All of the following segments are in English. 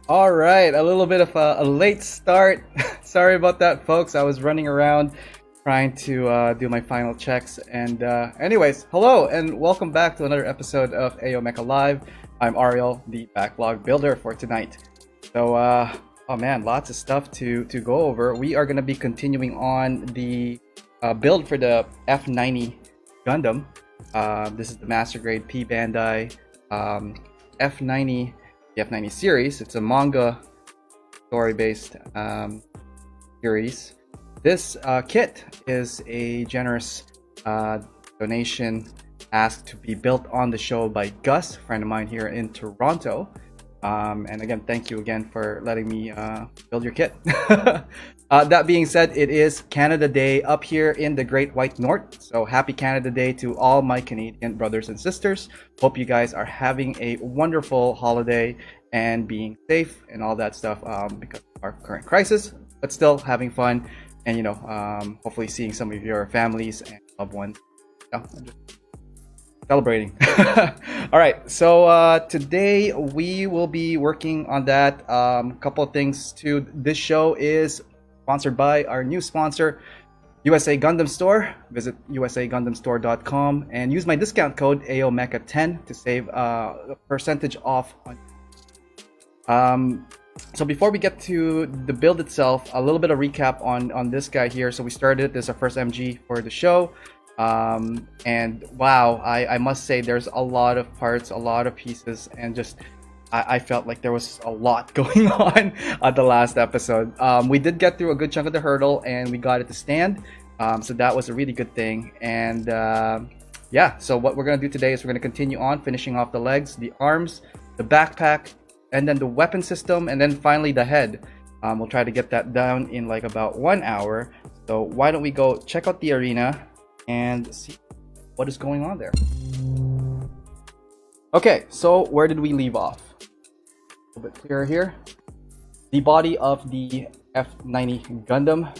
All right, a little bit of a late start. Sorry about that, folks. I was running around trying to do my final checks. And anyways, hello and welcome back to another episode of AO Mecha Live. I'm Ariel, the backlog builder for tonight. So, oh man, lots of stuff to go over. We are going to be continuing on the build for the F90 Gundam. This is the Master Grade P-Bandai F90. The F90 series. It's a manga story-based series. This kit is a generous donation asked to be built on the show by Gus, a friend of mine here in Toronto. And again, thank you again for letting me build your kit. That being said, it is Canada Day up here in the Great White North. So happy Canada Day to all my Canadian brothers and sisters. Hope you guys are having a wonderful holiday and being safe and all that stuff because of our current crisis, but still having fun and, hopefully seeing some of your families and loved ones. Celebrating. All right, so today we will be working on that. Couple of things too. This show is sponsored by our new sponsor, USA Gundam Store. Visit usagundamstore.com and use my discount code AOMECHA10 to save a percentage off. So before we get to the build itself, a little bit of recap on this guy here. So we started, this is our first MG for the show. And wow, I must say there's a lot of parts, a lot of pieces, and just I felt like there was a lot going on at the last episode. We did get through a good chunk of the hurdle and we got it to stand. So that was a really good thing. And yeah, so what we're going to do today is we're going to continue on finishing off the legs, the arms, the backpack, and then the weapon system, and then finally the head. We'll try to get that down in like about 1 hour. So why don't we go check out the arena and see what is going on there. Okay, so where did we leave off? A little bit clearer here. The body of the F90 Gundam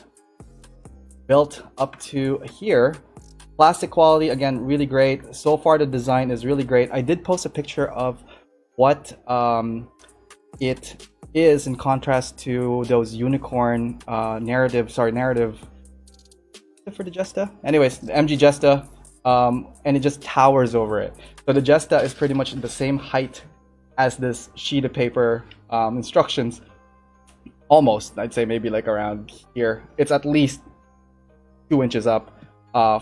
built up to here. Plastic quality, again, really great. So far the design is really great. I did post a picture of what it is in contrast to those unicorn narrative for the Jesta. Anyways, the MG Jesta, and it just towers over it. So the Jesta is pretty much the same height as this sheet of paper instructions. Almost, I'd say maybe like around here. It's at least 2 inches up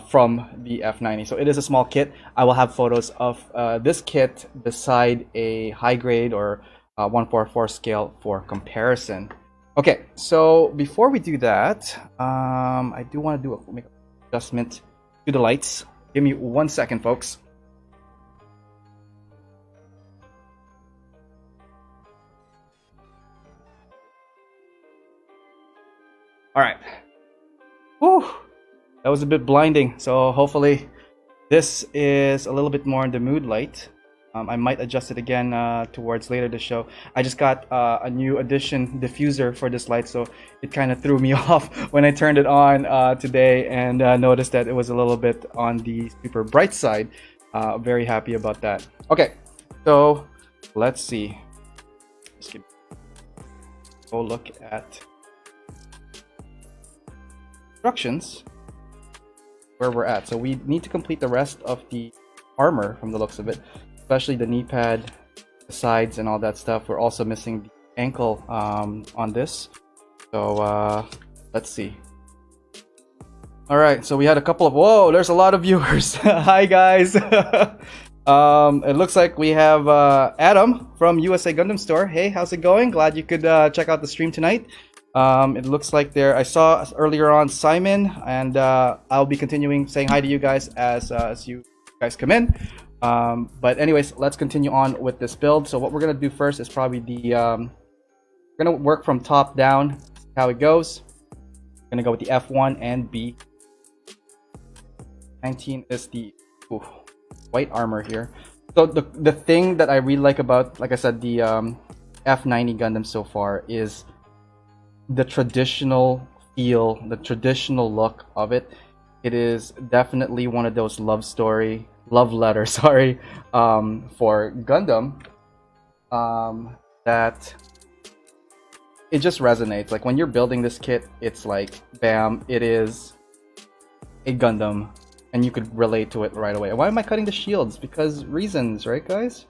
from the F90. So it is a small kit. I will have photos of this kit beside a high grade or 144 scale for comparison. Okay, so before we do that, I do want to make an adjustment to the lights. Give me 1 second, folks. All right. Whew. That was a bit blinding, so hopefully this is a little bit more in the mood light. I might adjust it again towards later this show. I just got a new edition diffuser for this light, so it kind of threw me off when I turned it on today and noticed that it was a little bit on the super bright side. Very happy about that. Okay, so let's see. Let's go look at instructions where we're at. So we need to complete the rest of the armor from the looks of it, especially the knee pad, the sides, and all that stuff. We're also missing the ankle on this. So let's see. All right, so we had a couple of, whoa, there's a lot of viewers. Hi guys. It looks like we have Adam from USA Gundam Store. Hey, how's it going? Glad you could check out the stream tonight. It looks like there, I saw earlier on Simon, and I'll be continuing saying hi to you guys as you guys come in. But anyways, let's continue on with this build. So what we're gonna do first is probably the we're gonna work from top down, see how it goes. We're gonna go with the F1 and B. 19 is the white armor here. So the thing that I really like about, like I said, the F90 Gundam so far is the traditional feel, the traditional look of it. It is definitely one of those love letter, sorry, for Gundam that it just resonates. Like when you're building this kit, it's like, bam, it is a Gundam, and you could relate to it right away. Why am I cutting the shields? Because reasons, right, guys?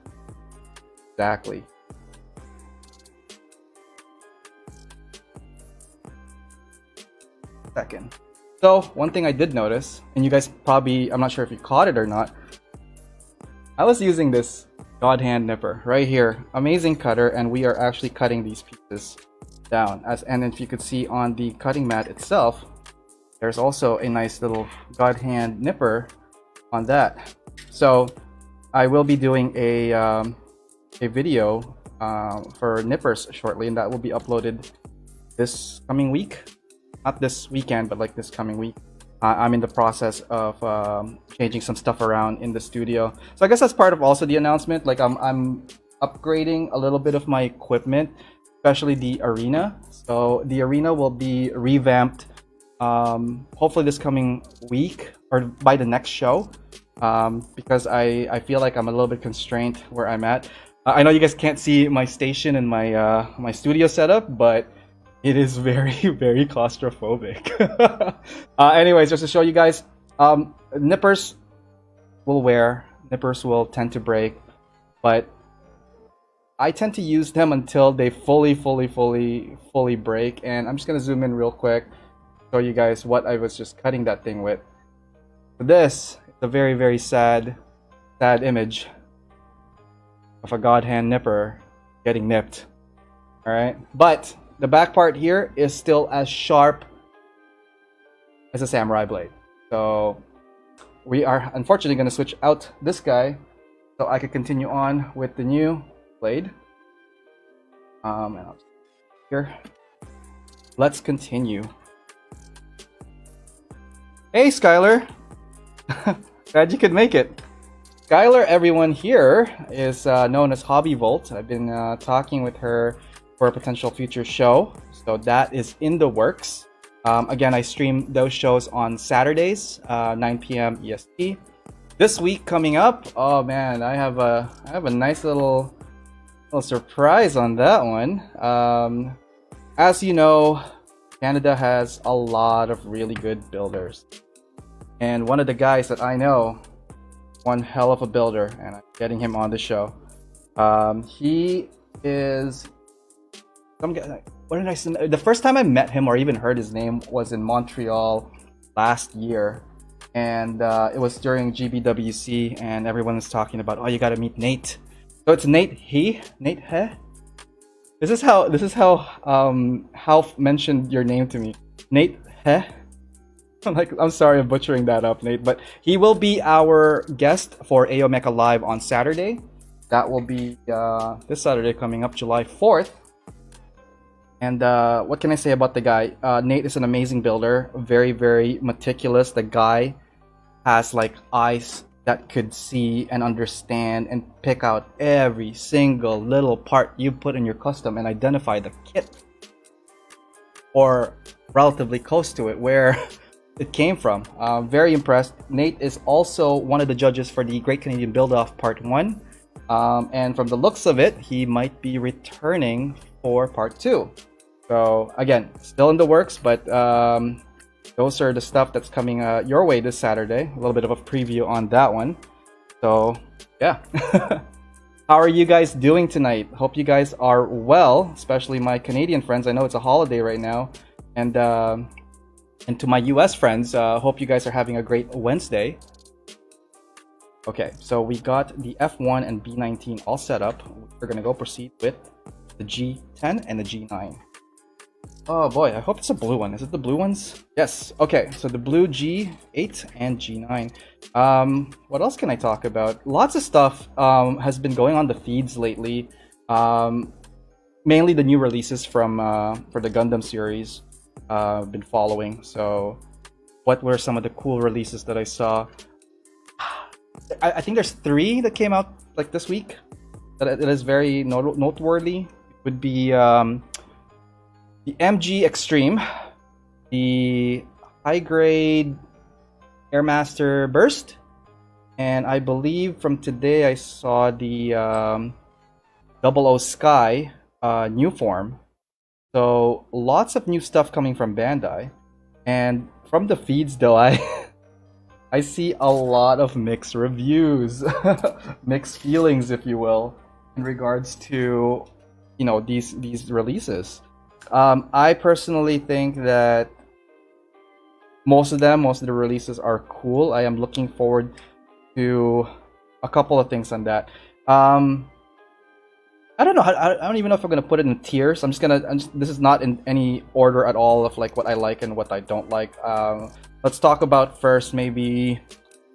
Exactly. Second. So, one thing I did notice, and you guys probably, I'm not sure if you caught it or not, I was using this God Hand Nipper right here. Amazing cutter, and we are actually cutting these pieces down. And if you could see on the cutting mat itself, there's also a nice little God Hand Nipper on that. So, I will be doing a video for nippers shortly, and that will be uploaded this coming week. Not this weekend, but like this coming week. I'm in the process of changing some stuff around in the studio. So I guess that's part of also the announcement. Like I'm upgrading a little bit of my equipment, especially the arena. So the arena will be revamped hopefully this coming week or by the next show, because I feel like I'm a little bit constrained where I'm at. I know you guys can't see my station and my my studio setup, but it is very, very claustrophobic. Anyways, just to show you guys, nippers will wear, nippers will tend to break, but I tend to use them until they fully break. And I'm just gonna zoom in real quick, show you guys what I was just cutting that thing with. This is a very, very sad image of a God Hand Nipper getting nipped. All right, but the back part here is still as sharp as a samurai blade. So we are unfortunately going to switch out this guy so I could continue on with the new blade. And I'll just here. Let's continue. Hey, Skylar. Glad you could make it. Skylar, everyone here, is known as Hobby Volt. I've been talking with her for a potential future show, so that is in the works. Again, I stream those shows on Saturdays, 9 p.m. EST. This week coming up, oh man, I have a nice little surprise on that one. As you know, Canada has a lot of really good builders, and one of the guys that I know, one hell of a builder, and I'm getting him on the show. He is some guy. What did I say? The first time I met him or even heard his name was in Montreal last year, and it was during GBWC, and everyone was talking about, oh, you got to meet Nate. So it's Nate He. This is how Half mentioned your name to me, Nate He. I'm sorry I'm butchering that up, Nate, but he will be our guest for AO Mecha Live on Saturday. That will be this Saturday coming up, July 4th. And what can I say about the guy? Nate is an amazing builder, very, very meticulous. The guy has like eyes that could see and understand and pick out every single little part you put in your custom and identify the kit, or relatively close to it, where it came from. Very impressed. Nate is also one of the judges for the Great Canadian Build-Off Part 1. And from the looks of it, he might be returning for Part 2. So again, still in the works, but those are the stuff that's coming your way this Saturday. A little bit of a preview on that one. So yeah. How are you guys doing tonight? Hope you guys are well, especially my Canadian friends. I know it's a holiday right now. And to my US friends, hope you guys are having a great Wednesday. Okay, so we got the F1 and B19 all set up. We're gonna go proceed with the G10 and the G9. Oh boy, I hope it's a blue one. Is it the blue ones? Yes. Okay, so the blue G8 and G9. What else can I talk about? Lots of stuff has been going on the feeds lately. Mainly the new releases from for the Gundam series. I've been following. So what were some of the cool releases that I saw? I think there's 3 that came out like this week that is very noteworthy. It would be the MG Extreme, the High Grade Airmaster Burst, and I believe from today I saw the 00 Sky new form. So lots of new stuff coming from Bandai, and from the feeds though, I see a lot of mixed reviews, mixed feelings, if you will, in regards to these releases. I personally think that most of the releases are cool. I am looking forward to a couple of things on that. I don't know. I don't even know if I'm gonna put it in tiers. This is not in any order at all of like what I like and what I don't like. Let's talk about first maybe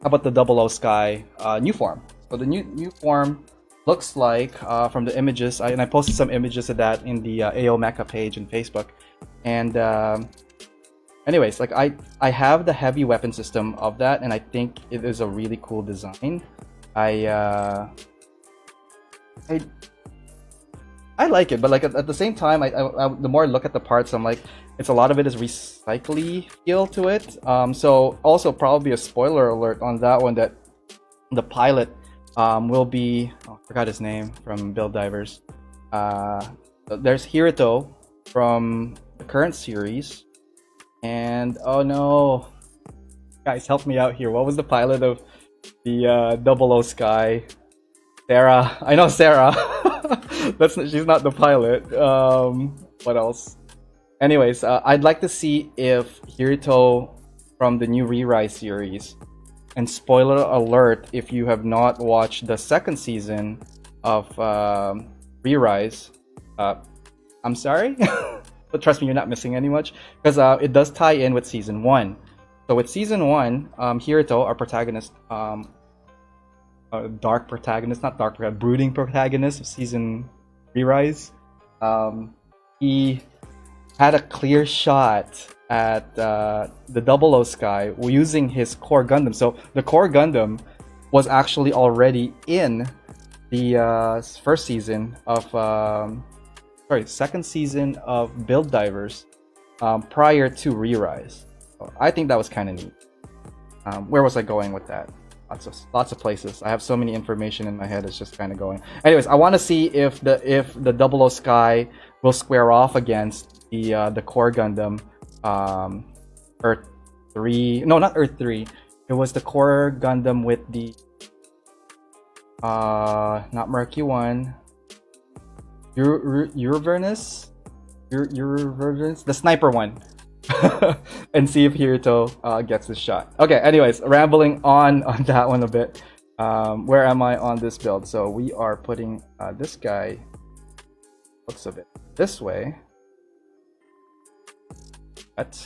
how about the Double O Sky new form. So the new form looks like from the images, and I posted some images of that in the AO Mecha page on Facebook. And anyways, like I have the heavy weapon system of that, and I think it is a really cool design. I like it, but like at the same time, I the more I look at the parts, I'm like, it's a lot of it is recycly feel to it. So also probably a spoiler alert on that one, that the pilot will be, I forgot his name from Build Divers. There's Hirito from the current series, and oh no, guys, help me out here. What was the pilot of the Double O Sky? Sarah. I know Sarah. She's not the pilot. What else? Anyways, I'd like to see if Hirito from the new Re-Rise series, and spoiler alert if you have not watched the second season of Re-Rise, I'm sorry, but trust me, you're not missing any much, because it does tie in with season 1. So with season 1, Hirito, our protagonist, dark protagonist, not dark, brooding protagonist of season Re-Rise, he had a clear shot at the Double O Sky using his core Gundam. So the core Gundam was actually already in the first season of second season of Build Divers, prior to Re-Rise. So I think that was kind of neat. Where was I going with that? Lots of places. I have so many information in my head. It's just kind of going. Anyways, I want to see if the Double O Sky will square off against the core Gundam, Earth 3. No, not Earth 3. It was the core Gundam with the not Mercury 1. Uravernus, the sniper one. And see if Hirito gets this shot. Okay, anyways, rambling on that one a bit. Where am I on this build? So we are putting this guy, looks a bit this way. That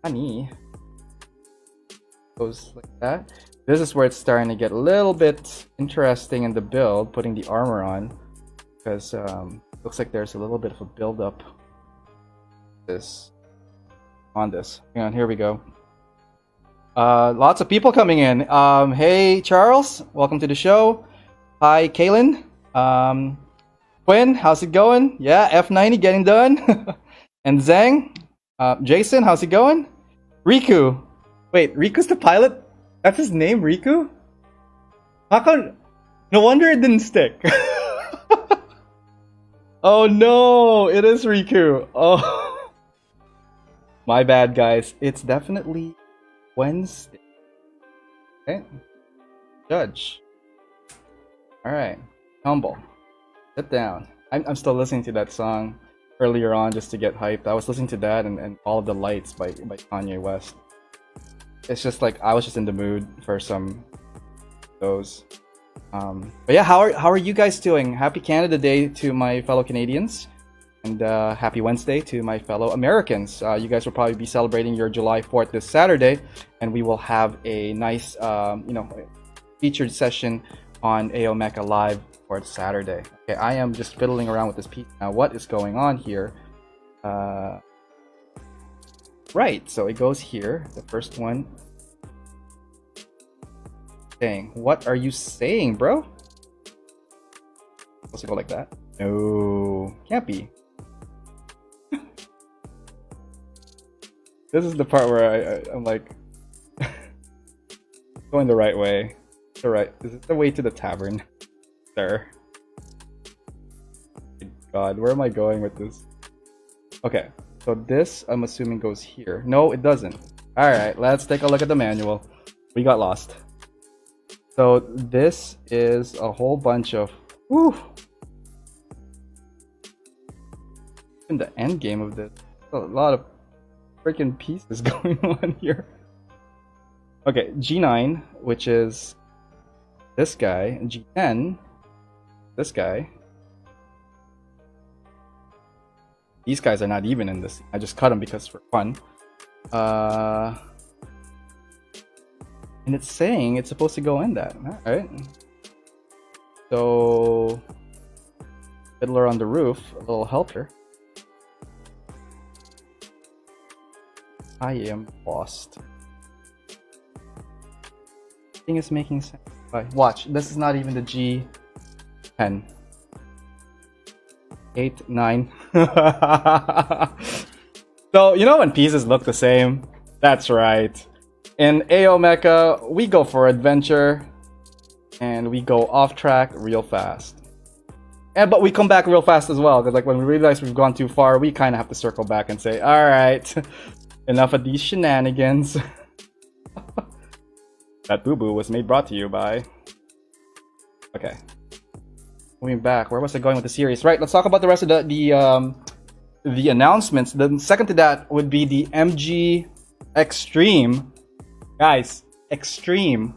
honey goes like that. This is where it's starting to get a little bit interesting in the build, putting the armor on, because looks like there's a little bit of a build up on this. Hang on, here we go. Lots of people coming in. Hey Charles, welcome to the show. Hi Kaylin. Quinn, how's it going? Yeah, F90 getting done. And Zhang. Jason, how's it going? Riku. Wait, Riku's the pilot? That's his name, Riku? How come? No wonder it didn't stick. Oh no, it is Riku. Oh, my bad, guys. It's definitely Wednesday. Okay. Judge. Alright. Humble. Sit down. I'm still listening to that song earlier on just to get hyped. I was listening to that and All of the Lights by Kanye West. It's just like I was just in the mood for some of those. But yeah, how are you guys doing? Happy Canada Day to my fellow Canadians, and happy Wednesday to my fellow Americans. You guys will probably be celebrating your July 4th this Saturday, and we will have a nice featured session on AO Mecha Live for Saturday. Okay, I am just fiddling around with this piece now. What is going on here? Right, so it goes here, the first one. Dang, what are you saying, bro? Supposed to go like that? No, can't be. This is the part where I'm like going the right way. Is it the way to the tavern? There. God, where am I going with this? Okay, so this I'm assuming goes here. No, it doesn't. All right, let's take a look at the manual. We got lost. So this is a whole bunch of in the end game of this. A lot of freaking pieces going on here. Okay, G9, which is this guy, and G10, this guy. These guys are not even in this. I just cut them because for fun. And it's saying it's supposed to go in that. Alright. So, Fiddler on the Roof, a little helper. I am lost. Thing is making sense. Watch, this is not even the G10. 8, 9. So, you know when pieces look the same? That's right. In AO Mecha, we go for adventure. And we go off track real fast. But we come back real fast as well. Because like when we realize we've gone too far, we kind of have to circle back and say, alright, enough of these shenanigans. That boo-boo was brought to you by... Okay. Moving back, where was I going with the series? Right, let's talk about the rest of the announcements. The second to that would be the MG Extreme. Guys, Extreme.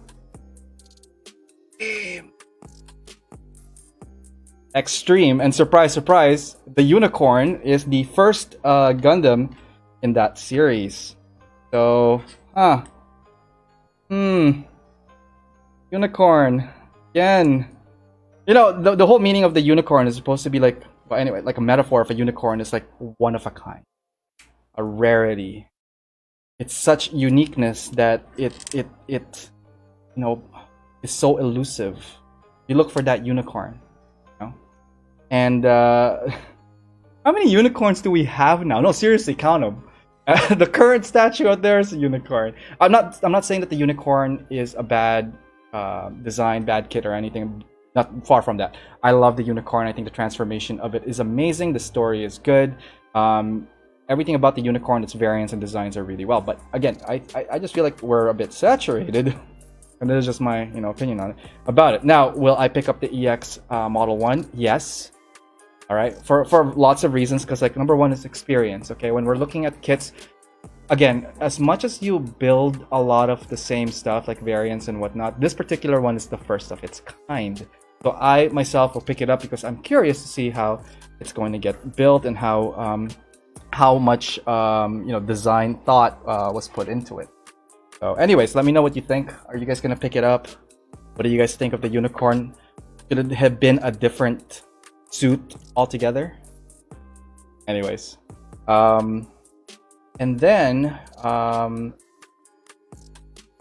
Extreme, and surprise, surprise, the Unicorn is the first Gundam in that series. So, Unicorn again. You know, the whole meaning of the unicorn is supposed to be like, well, anyway, like a metaphor of a unicorn is like one of a kind, a rarity. It's such uniqueness that it you know, is so elusive. You look for that unicorn, you know. And how many unicorns do we have now? No, seriously, count them. The current statue out there is a unicorn. I'm not saying that the unicorn is a bad design, bad kit, or anything. Not far from that. I love the unicorn. I think the transformation of it is amazing. The story is good. Everything about the unicorn, its variants and designs are really well. But again, I just feel like we're a bit saturated. And this is just my opinion on it about it. Now, will I pick up the EX Model 1? Yes. All right, for lots of reasons. Because like number one is experience. Okay, when we're looking at kits, again, as much as you build a lot of the same stuff like variants and whatnot, this particular one is the first of its kind. So I myself will pick it up because I'm curious to see how it's going to get built and how much design thought was put into it. So anyways, let me know what you think. Are you guys gonna pick it up? What do you guys think of the unicorn? Should it have been a different suit altogether? Anyways, and then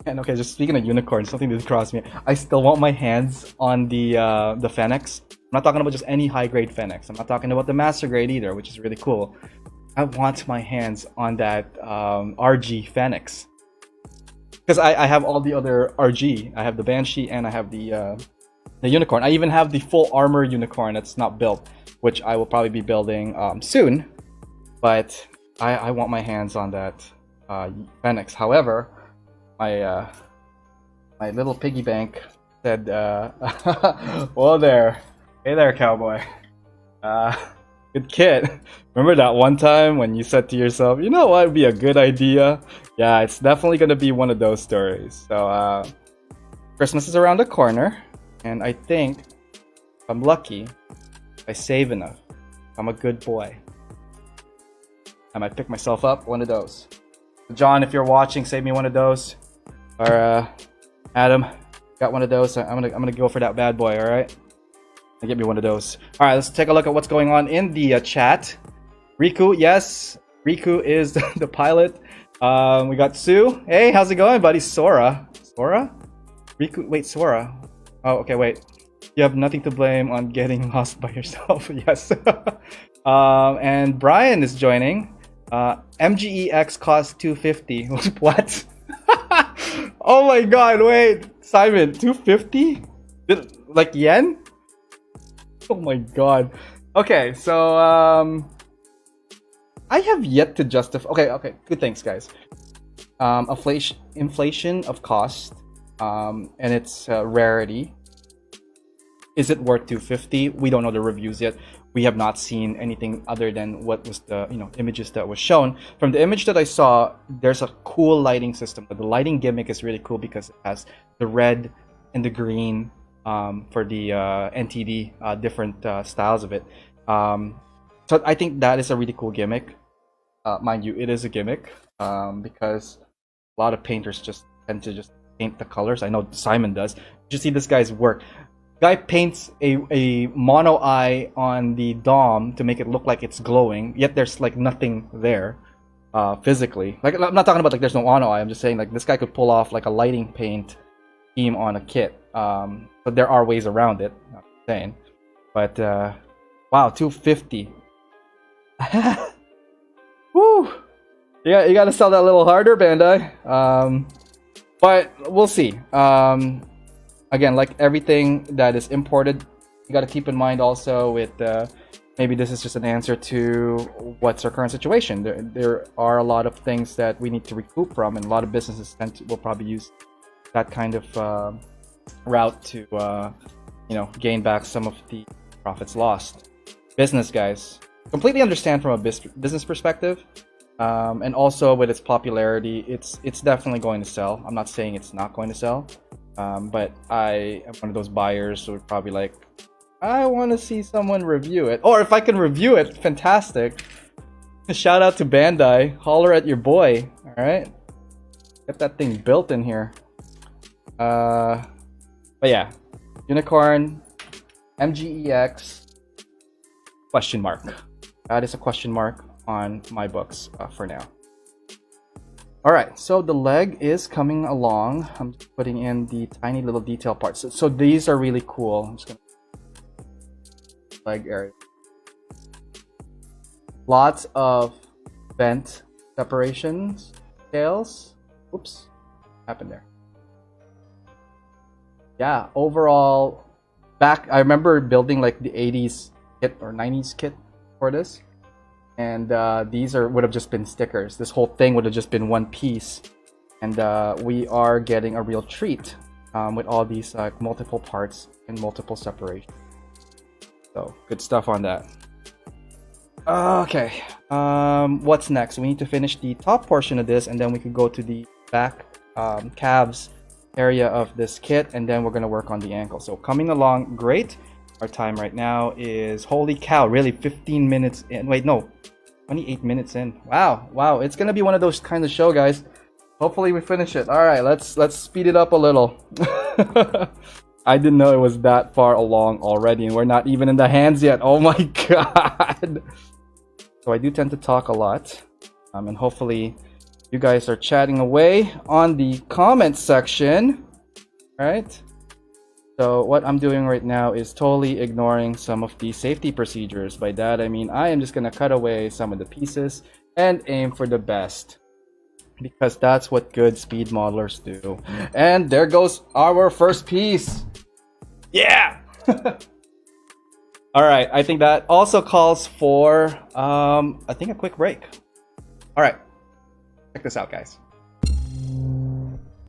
and okay, just speaking of unicorns, something that crossed me. I still want my hands on the Fenix. I'm not talking about just any high grade Fenix. I'm not talking about the master grade either, which is really cool. I want my hands on that RG Fenix. Because I have all the other RG. I have the Banshee and I have the Unicorn. I even have the full armor Unicorn that's not built, which I will probably be building soon. But I want my hands on that Fenix. However, my little piggy bank said, "Whoa there, hey there, cowboy. Good kid. Remember that one time when you said to yourself, you know what would be a good idea?" Yeah, it's definitely gonna be one of those stories. So Christmas is around the corner, and I think if I'm lucky, if I save enough, if I'm a good boy, I might pick myself up one of those. John, if you're watching, save me one of those. Or Adam, got one of those. I'm gonna go for that bad boy. All right, get me one of those. All right, let's take a look at what's going on in the chat. Riku, yes, Riku is the pilot. We got Sue. Hey, how's it going, buddy? Sora, Riku. Wait, Sora. Oh, okay. Wait, you have nothing to blame on getting lost by yourself. Yes. And Brian is joining. MGEX costs $250. What? Oh my god, wait, Simon, $250? Like yen? Oh my god. Okay, so I have yet to justify. Okay, good things, guys. Inflation of cost, and its rarity. Is it worth 250? We don't know the reviews yet. We have not seen anything other than what was the images that was shown. From the image that I saw, there's a cool lighting system. But the lighting gimmick is really cool because it has the red and the green for the NTD different styles of it. So I think that is a really cool gimmick. Mind you, it is a gimmick because a lot of painters just tend to just paint the colors. I know Simon does. You see this guy's work. Guy paints a mono eye on the dom to make it look like it's glowing, yet there's like nothing there physically. Like, I'm not talking about like there's no mono eye. I'm just saying like this guy could pull off like a lighting paint scheme on a kit. But there are ways around it. I'm saying, but wow, 250. Woo! You gotta sell that a little harder, Bandai. But we'll see. Again, like everything that is imported, you got to keep in mind also with maybe this is just an answer to what's our current situation. There are a lot of things that we need to recoup from, and a lot of businesses will probably use that kind of route to gain back some of the profits lost. Business, guys, completely understand from a business perspective, and also with its popularity, it's definitely going to sell. I'm not saying it's not going to sell. But I am one of those buyers who would probably like, I want to see someone review it. Or if I can review it, fantastic. Shout out to Bandai. Holler at your boy. Alright? Get that thing built in here. But yeah. Unicorn. MGEX. Question mark. That is a question mark on my books for now. Alright, so the leg is coming along. I'm just putting in the tiny little detail parts. So these are really cool. I'm just gonna leg area. Lots of vent separations, scales. Oops, what happened there? Yeah, overall, I remember building like the 80s kit or 90s kit for this. And these would have just been stickers. This whole thing would have just been one piece. And we are getting a real treat with all these multiple parts and multiple separations. So, good stuff on that. Okay, what's next? We need to finish the top portion of this, and then we could go to the back calves area of this kit, and then we're going to work on the ankle. So, coming along great. Our time right now is, holy cow, really 15 minutes in. Wait, no, 28 minutes in. Wow, it's gonna be one of those kind of show, guys. Hopefully we finish it. All right, let's speed it up a little. I didn't know it was that far along already, and we're not even in the hands yet. Oh my god. So I do tend to talk a lot, and hopefully you guys are chatting away on the comment section. All right. So what I'm doing right now is totally ignoring some of the safety procedures. By that I mean I am just gonna cut away some of the pieces and aim for the best, because that's what good speed modelers do. And there goes our first piece. Yeah. All right, I think that also calls for I think a quick break. All right, check this out, guys.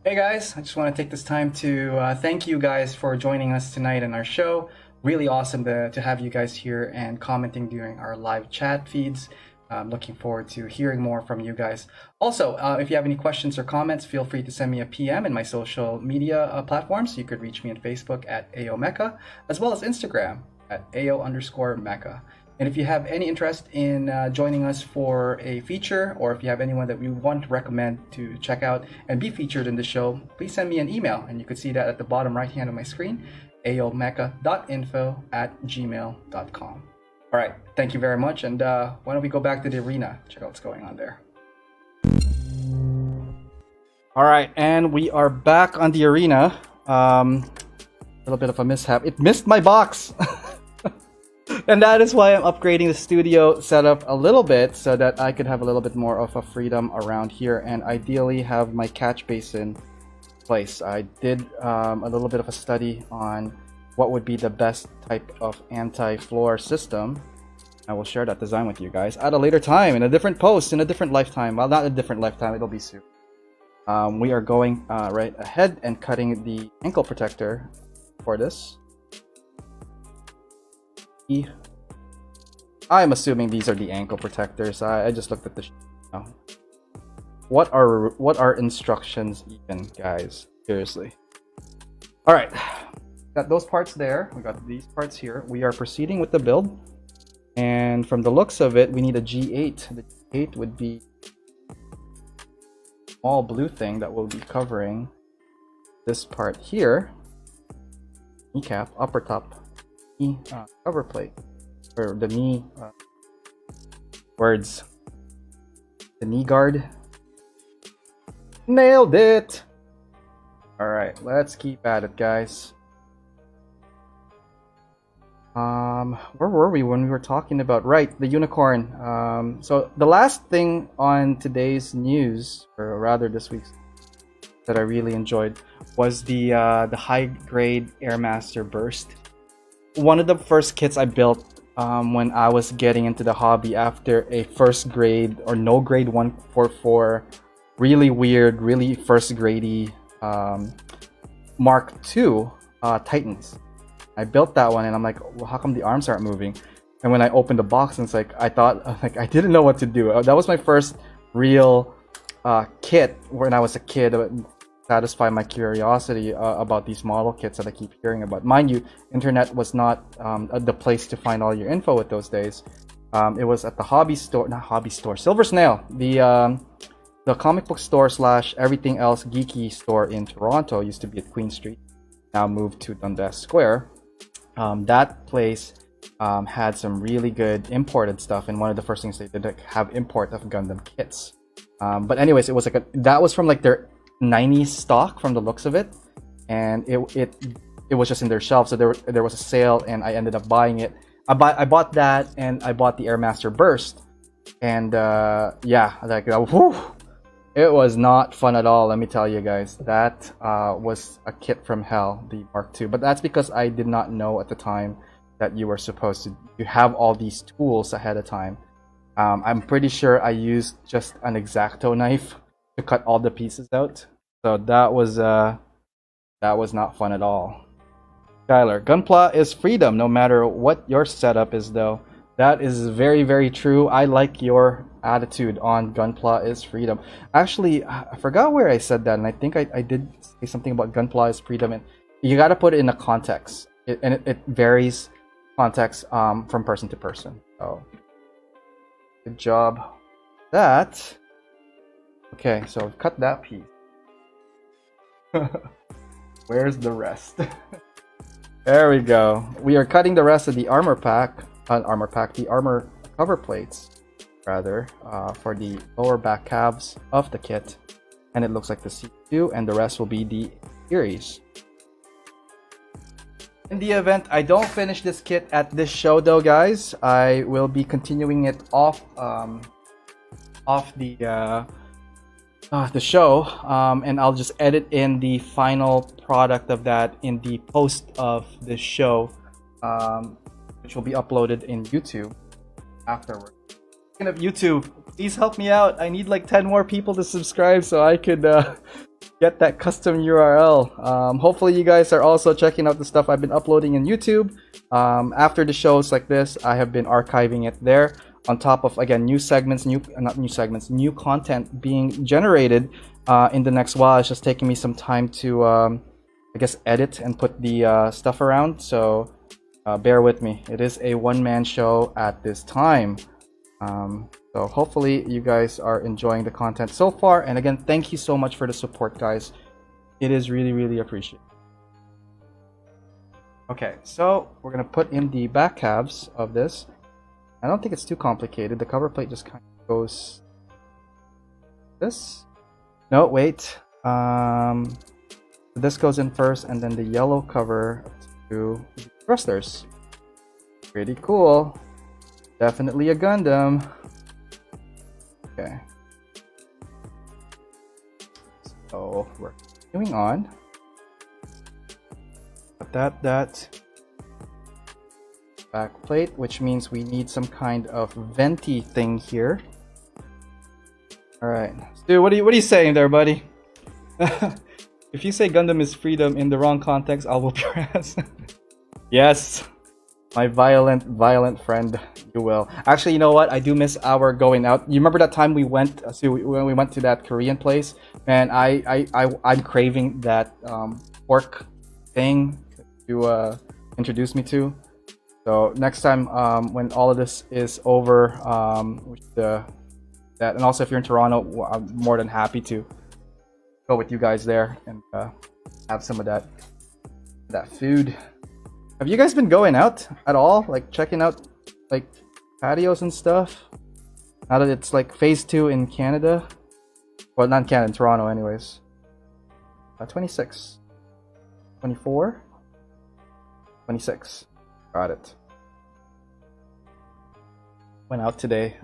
Hey guys, I just want to take this time to thank you guys for joining us tonight in our show. Really awesome to have you guys here and commenting during our live chat feeds. I'm looking forward to hearing more from you guys. Also, if you have any questions or comments, feel free to send me a PM in my social media platforms. You could reach me on Facebook at AOMecha, as well as Instagram at AO_Mecha. And if you have any interest in joining us for a feature, or if you have anyone that we want to recommend to check out and be featured in the show, please send me an email. And you can see that at the bottom right hand of my screen, aomecha.info@gmail.com. All right, thank you very much. And why don't we go back to the arena, check out what's going on there. All right, and we are back on the arena. A little bit of a mishap. It missed my box. And that is why I'm upgrading the studio setup a little bit, so that I could have a little bit more of a freedom around here, and ideally have my catch basin place. I did a little bit of a study on what would be the best type of anti-floor system, I will share that design with you guys at a later time, in a different post, in a different lifetime. Well, not a different lifetime, it'll be soon. We are going right ahead and cutting the ankle protector for this. I'm assuming these are the ankle protectors. I just looked at the now. What are instructions even, guys? Seriously. All right, got those parts there. We got these parts here. We are proceeding with the build, and from the looks of it, we need a G8. The G8 would be a small blue thing that will be covering this part here. Kneecap, upper top, knee cover plate, or the knee words. The knee guard. Nailed it! Alright, let's keep at it, guys. Where were we when we were talking about, right, the unicorn. So the last thing on today's news, or rather this week's, that I really enjoyed was the high grade Airmaster Burst. One of the first kits I built when I was getting into the hobby after a first grade or no grade 144, really weird, really first gradey Mark II Titans. I built that one and I'm like, well, how come the arms aren't moving? And when I opened the box, and it's like, I didn't know what to do. That was my first real kit when I was a kid. Satisfy my curiosity about these model kits that I keep hearing about. Mind you, internet was not the place to find all your info with those days. It was at the hobby store, not hobby store, Silver Snail, the comic book store / everything else geeky store in Toronto. Used to be at Queen Street, now moved to Dundas Square. That place had some really good imported stuff, and one of the first things they did have import of Gundam kits. But anyways, it was like that was from like their 90s stock from the looks of it, and it was just in their shelf. So there was a sale, and I ended up buying it. I bought that, and I bought the Airmaster Burst, and yeah, like whew, it was not fun at all. Let me tell you guys, that was a kit from hell, the Mark II. But that's because I did not know at the time that you were supposed to have all these tools ahead of time. I'm pretty sure I used just an X-Acto knife to cut all the pieces out, so that was not fun at all. Skylar, Gunpla is freedom, no matter what your setup is, though. That is very, very true. I like your attitude on Gunpla is freedom. Actually, I forgot where I said that, and I think I did say something about Gunpla is freedom, and you got to put it in a context, it varies context from person to person. So, good job. That. Okay, so I've cut that piece. Where's the rest? There we go. We are cutting the rest of the armor cover plates, rather, for the lower back calves of the kit. And it looks like the C2, and the rest will be the series. In the event I don't finish this kit at this show, though, guys, I will be continuing it off the show, and I'll just edit in the final product of that in the post of this show, which will be uploaded in YouTube afterward. Speaking of YouTube, please help me out. I need like 10 more people to subscribe so I could get that custom URL. Hopefully you guys are also checking out the stuff I've been uploading in YouTube. After the shows like this, I have been archiving it there, on top of, again, new content being generated in the next while. It's just taking me some time to, I guess, edit and put the stuff around. So bear with me. It is a one-man show at this time. So hopefully you guys are enjoying the content so far. And again, thank you so much for the support, guys. It is really, really appreciated. Okay, so we're going to put in the back calves of this. I don't think it's too complicated. The cover plate just kind of goes this. No, wait. This goes in first, and then the yellow cover to the thrusters. Pretty cool. Definitely a Gundam. Okay. So we're continuing on. But that back plate, which means we need some kind of venti thing here. All right, Stu, what are you saying there, buddy? If you say Gundam is freedom in the wrong context, I'll whoop your ass. Yes, my violent friend, you will. Actually, you know what? I do miss our going out. You remember that time we went? When we went to that Korean place, man, I'm craving that pork thing to introduce me to. So next time, when all of this is over, that, and also if you're in Toronto, I'm more than happy to go with you guys there and have some of that food. Have you guys been going out at all? Like checking out like patios and stuff? Now that it's like phase 2 in Canada. Well, not in Canada, in Toronto anyways. 26. 24? 26. Got it. Went out today.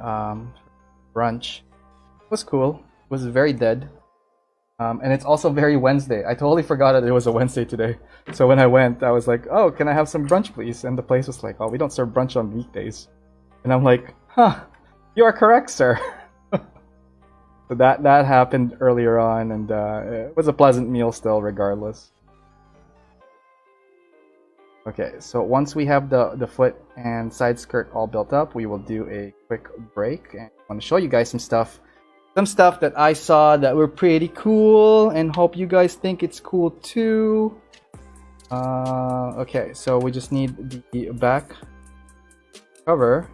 Brunch. It was cool. It was very dead. And it's also very Wednesday. I totally forgot that it was a Wednesday today. So when I went, I was like, oh, can I have some brunch, please? And the place was like, oh, we don't serve brunch on weekdays. And I'm like, huh, you are correct, sir. So that happened earlier on, and it was a pleasant meal still, regardless. Okay, so once we have the foot and side skirt all built up, we will do a quick break. And I want to show you guys some stuff that I saw that were pretty cool, and hope you guys think it's cool too. Okay, so we just need the back cover.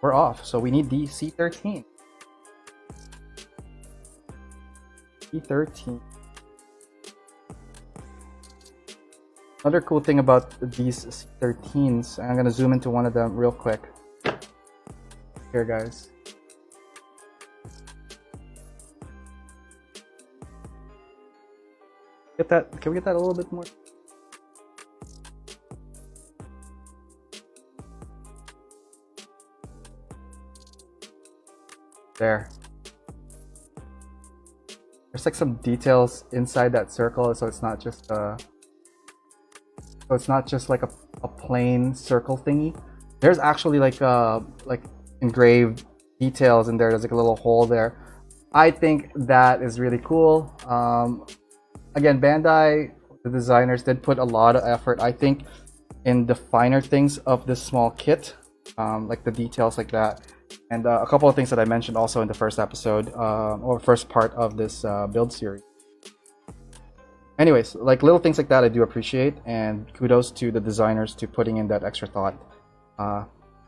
We're off, so we need the C13. C13. Another cool thing about these C13s, I'm gonna zoom into one of them real quick. Here, guys. Get that? Can we get that a little bit more? There. There's like some details inside that circle, so it's not just like a plain circle thingy. There's actually like engraved details in there. There's like a little hole there. I think that is really cool. Again, Bandai, the designers, did put a lot of effort, I think, in the finer things of this small kit, like the details like that, and a couple of things that I mentioned also in the first episode, or first part of this build series. Anyways, like little things like that I do appreciate, and kudos to the designers to putting in that extra thought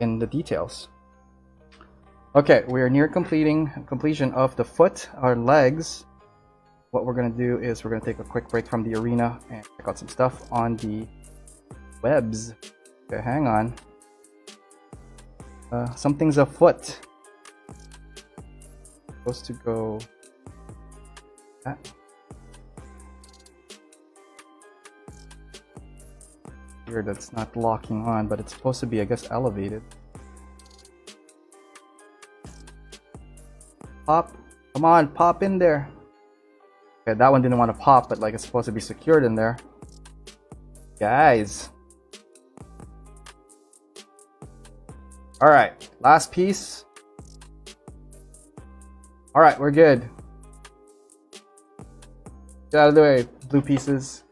in the details. Okay, we are near completion of the foot, our legs. What we're going to do is we're going to take a quick break from the arena and check out some stuff on the webs. Okay, hang on. Something's afoot. Supposed to go... Weird, that's not locking on, but it's supposed to be, I guess, elevated. Pop. Come on, pop in there. Okay, that one didn't want to pop, but like it's supposed to be secured in there. Guys. Alright, last piece. Alright, we're good. Get out of the way, blue pieces.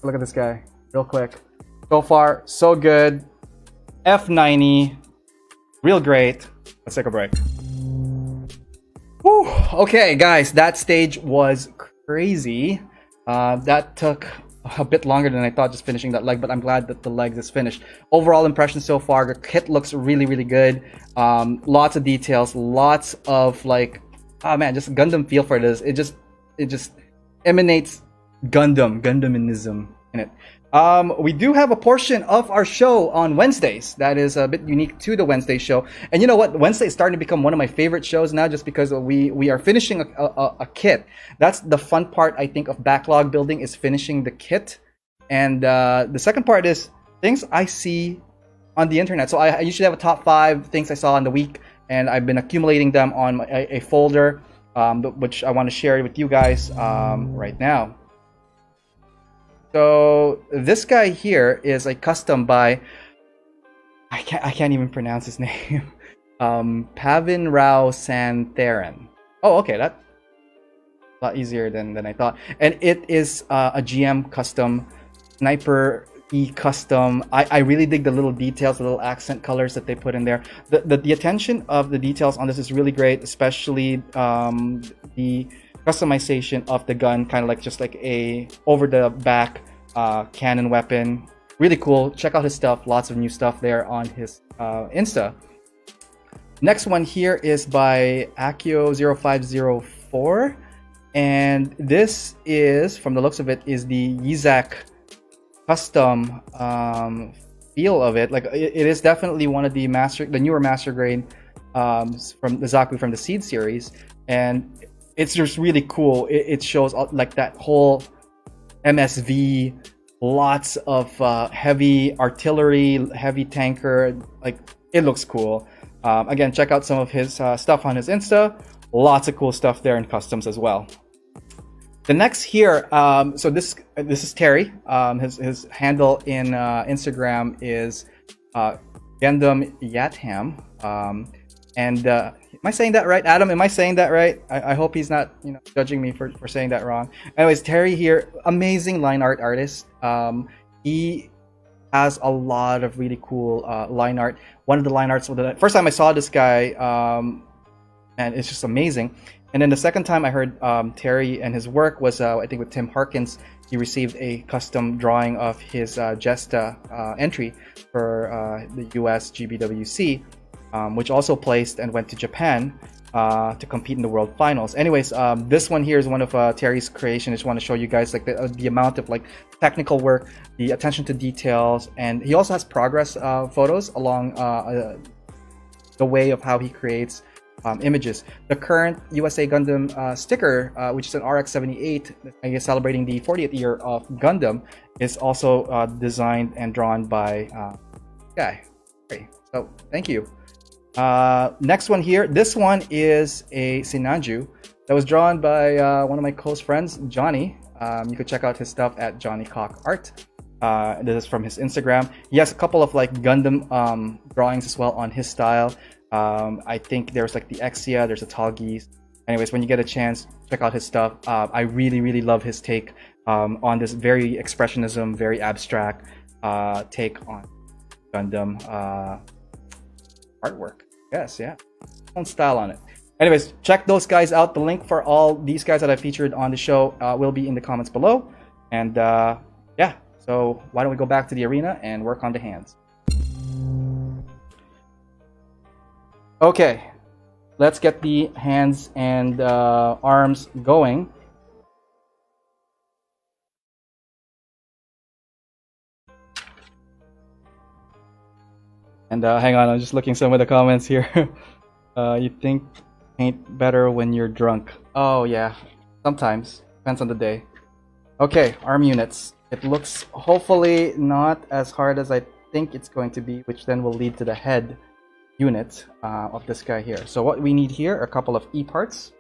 Look at this guy, real quick. So far, so good. F90, real great. Let's take a break. Whew. Okay, guys, that stage was crazy. That took a bit longer than I thought, just finishing that leg, but I'm glad that the legs is finished. Overall impression so far, the kit looks really, really good. Lots of details, lots of like, oh man, just Gundam feel for this. It just emanates Gundamism in it. We do have a portion of our show on Wednesdays that is a bit unique to the Wednesday show. And you know what? Wednesday is starting to become one of my favorite shows now, just because we are finishing a kit. That's the fun part, I think, of backlog building, is finishing the kit. And the second part is things I see on the internet. So I usually have a top 5 things I saw in the week, and I've been accumulating them on a folder, which I want to share with you guys right now. So this guy here is a custom by I can't even pronounce his name. Pavin Rao Santharan. Oh, okay, that's a lot easier than I thought. And it is a GM custom, Sniper E custom. I really dig the little details, the little accent colors that they put in there. The attention of the details on this is really great, especially the customization of the gun, kind of like just like a over the back cannon weapon. Really cool. Check out his stuff. Lots of new stuff there on his Insta. Next one here is by Akio0504, and this is, from the looks of it, is the Yizak custom feel of it. Like it is definitely one of the newer master grade from the Zaku from the Seed series, and it's just really cool. It shows like that whole MSV, lots of heavy artillery, heavy tanker. Like it looks cool. Again, check out some of his stuff on his Insta. Lots of cool stuff there in customs as well. The next here, so this is Terry. His handle in Instagram is Gundam Yatham. And am I saying that right, Adam? Am I saying that right? I hope he's not judging me for saying that wrong. Anyways, Terry here, amazing line art artist. He has a lot of really cool line art. One of the line arts, the first time I saw this guy, and it's just amazing. And then the second time I heard Terry and his work was, I think, with Tim Harkins. He received a custom drawing of his Jesta entry for the US GBWC, which also placed and went to Japan to compete in the World Finals. Anyways, this one here is one of Terry's creations. I just want to show you guys like the amount of like technical work, the attention to details, and he also has progress photos along the way of how he creates images. The current USA Gundam sticker, which is an RX-78, I guess celebrating the 40th year of Gundam, is also designed and drawn by guy. Okay, so thank you. Next one here. This one is a Sinanju that was drawn by one of my close friends, Johnny. You could check out his stuff at Johnny Cock Art. This is from his Instagram. He has a couple of like Gundam drawings as well on his style. I think there's like the Exia, there's a Tallgeese. Anyways, when you get a chance, check out his stuff. I really love his take on this very expressionism, very abstract take on Gundam artwork. Yes, yeah. Own style on it. Anyways, check those guys out. The link for all these guys that I featured on the show will be in the comments below. And yeah, so why don't we go back to the arena and work on the hands. Okay, let's get the hands and arms going. And hang on, I'm just looking some of the comments here. You think paint better when you're drunk? Oh yeah, sometimes. Depends on the day. Okay, arm units. It looks hopefully not as hard as I think it's going to be, which then will lead to the head unit of this guy here. So what we need here are a couple of E parts.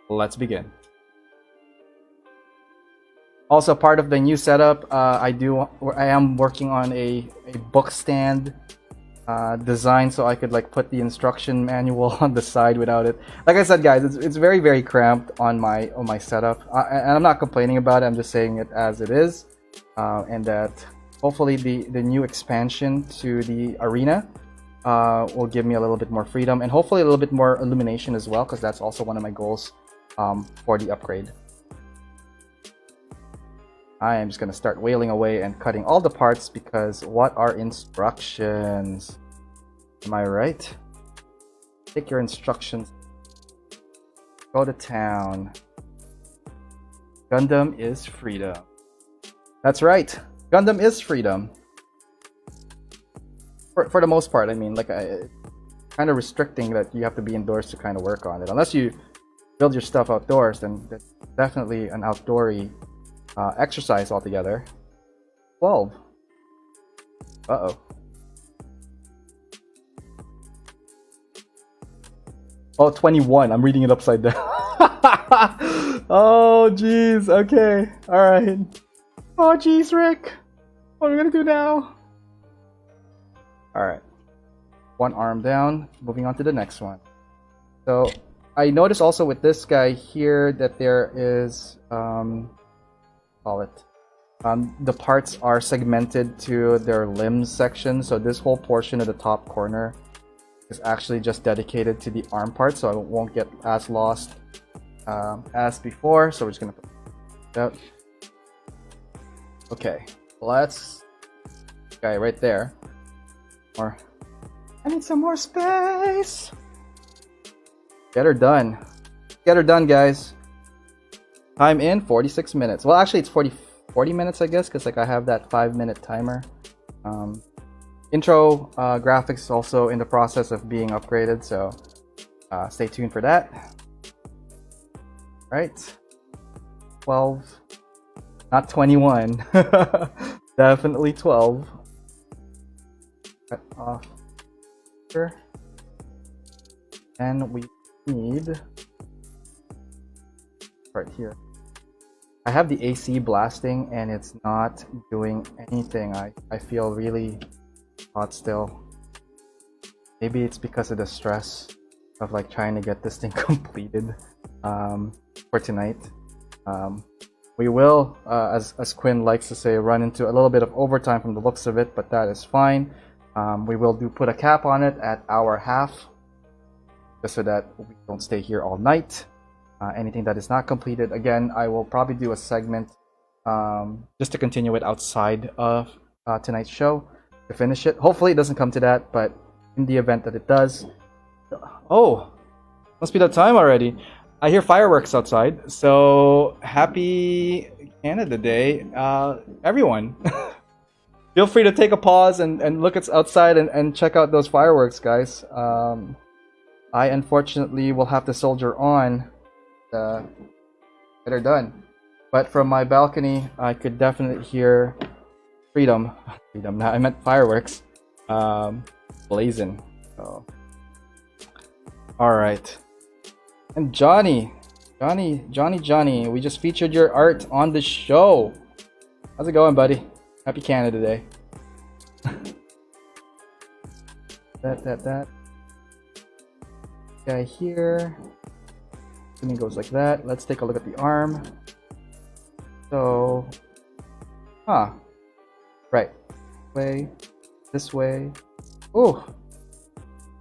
Let's begin. Also, part of the new setup, I am working on a book stand design, so I could like put the instruction manual on the side without it. Like I said, guys, it's very cramped on my setup, and I'm not complaining about it. I'm just saying it as it is, and that hopefully the new expansion to the arena will give me a little bit more freedom and hopefully a little bit more illumination as well, because that's also one of my goals for the upgrade. I am just going to start wailing away and cutting all the parts, because what are instructions? Am I right? Take your instructions. Go to town. Gundam is freedom. That's right. Gundam is freedom. For the most part, I mean, like, kind of restricting that you have to be indoors to kind of work on it. Unless you build your stuff outdoors, then that's definitely an outdoory exercise altogether. 12. Uh-oh. Oh, 21. I'm reading it upside down. Oh, jeez. Okay. All right. Oh jeez, Rick. What are we gonna do now? Alright. One arm down, moving on to the next one. So I noticed also with this guy here that there is call it the parts are segmented to their limbs section, so this whole portion of the top corner is actually just dedicated to the arm part, so I won't get as lost as before. So we're just gonna put that. Okay, let's guy right there. Or I need some more space. Get her done. Get her done, guys. Time in 46 minutes. Well, actually, it's 40 minutes, I guess, because like I have that 5-minute timer. Intro graphics is also in the process of being upgraded, so stay tuned for that. Right, 12, not 21. Definitely 12. Cut off here, and we need right here. I have the AC blasting and it's not doing anything. I feel really hot still. Maybe it's because of the stress of like trying to get this thing completed for tonight. We will, as Quinn likes to say, run into a little bit of overtime from the looks of it, but that is fine. We will put a cap on it at hour half, just so that we don't stay here all night. Anything that is not completed, again, I will probably do a segment just to continue it outside of tonight's show to finish it. Hopefully it doesn't come to that, but in the event that it does... Oh! Must be that time already. I hear fireworks outside, so happy Canada Day, everyone. Feel free to take a pause and look outside and check out those fireworks, guys. I unfortunately will have to soldier on get her done, but from my balcony I could definitely hear freedom. Now I meant fireworks blazing. So all right, and Johnny, we just featured your art on the show. How's it going, buddy? Happy Canada Day. that guy here, assuming goes like that. Let's take a look at the arm. So, right, this way. Oh,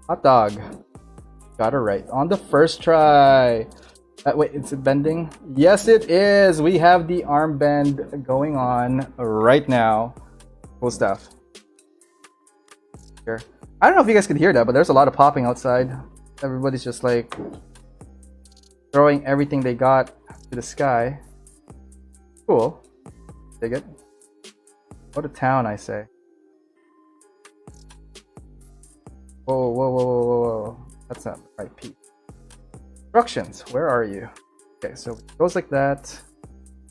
hot dog. Got her right on the first try. Wait, is it bending? Yes, it is. We have the arm bend going on right now. Cool stuff. Here, I don't know if you guys can hear that, but there's a lot of popping outside. Everybody's just like throwing everything they got to the sky. Cool. Dig it. Go to town, I say. Whoa. That's not the right piece. Instructions, where are you? Okay, so it goes like that.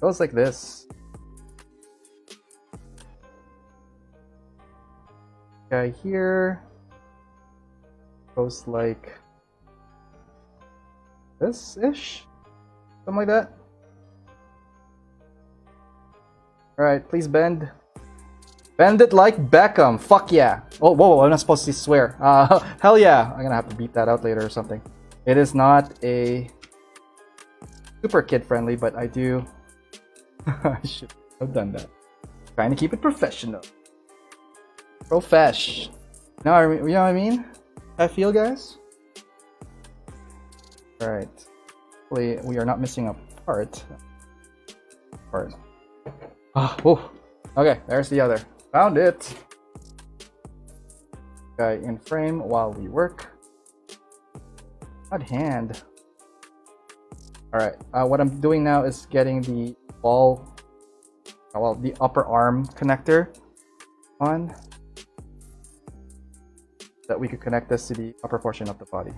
Goes like this. Guy here goes like this-ish. Something like that. Alright, please bend. Bend it like Beckham. Fuck yeah. Oh, whoa, I'm not supposed to swear. Hell yeah. I'm gonna have to beep that out later or something. It is not a super kid-friendly, but I do... I should have done that. Trying to keep it professional. Profesh. You know what I mean? I feel, guys? Alright. Hopefully we are not missing a part. Oh, okay, there's the other. Found it. Guy in frame while we work. Odd hand. Alright, what I'm doing now is getting the ball, well, the upper arm connector on, that we could connect this to the upper portion of the body.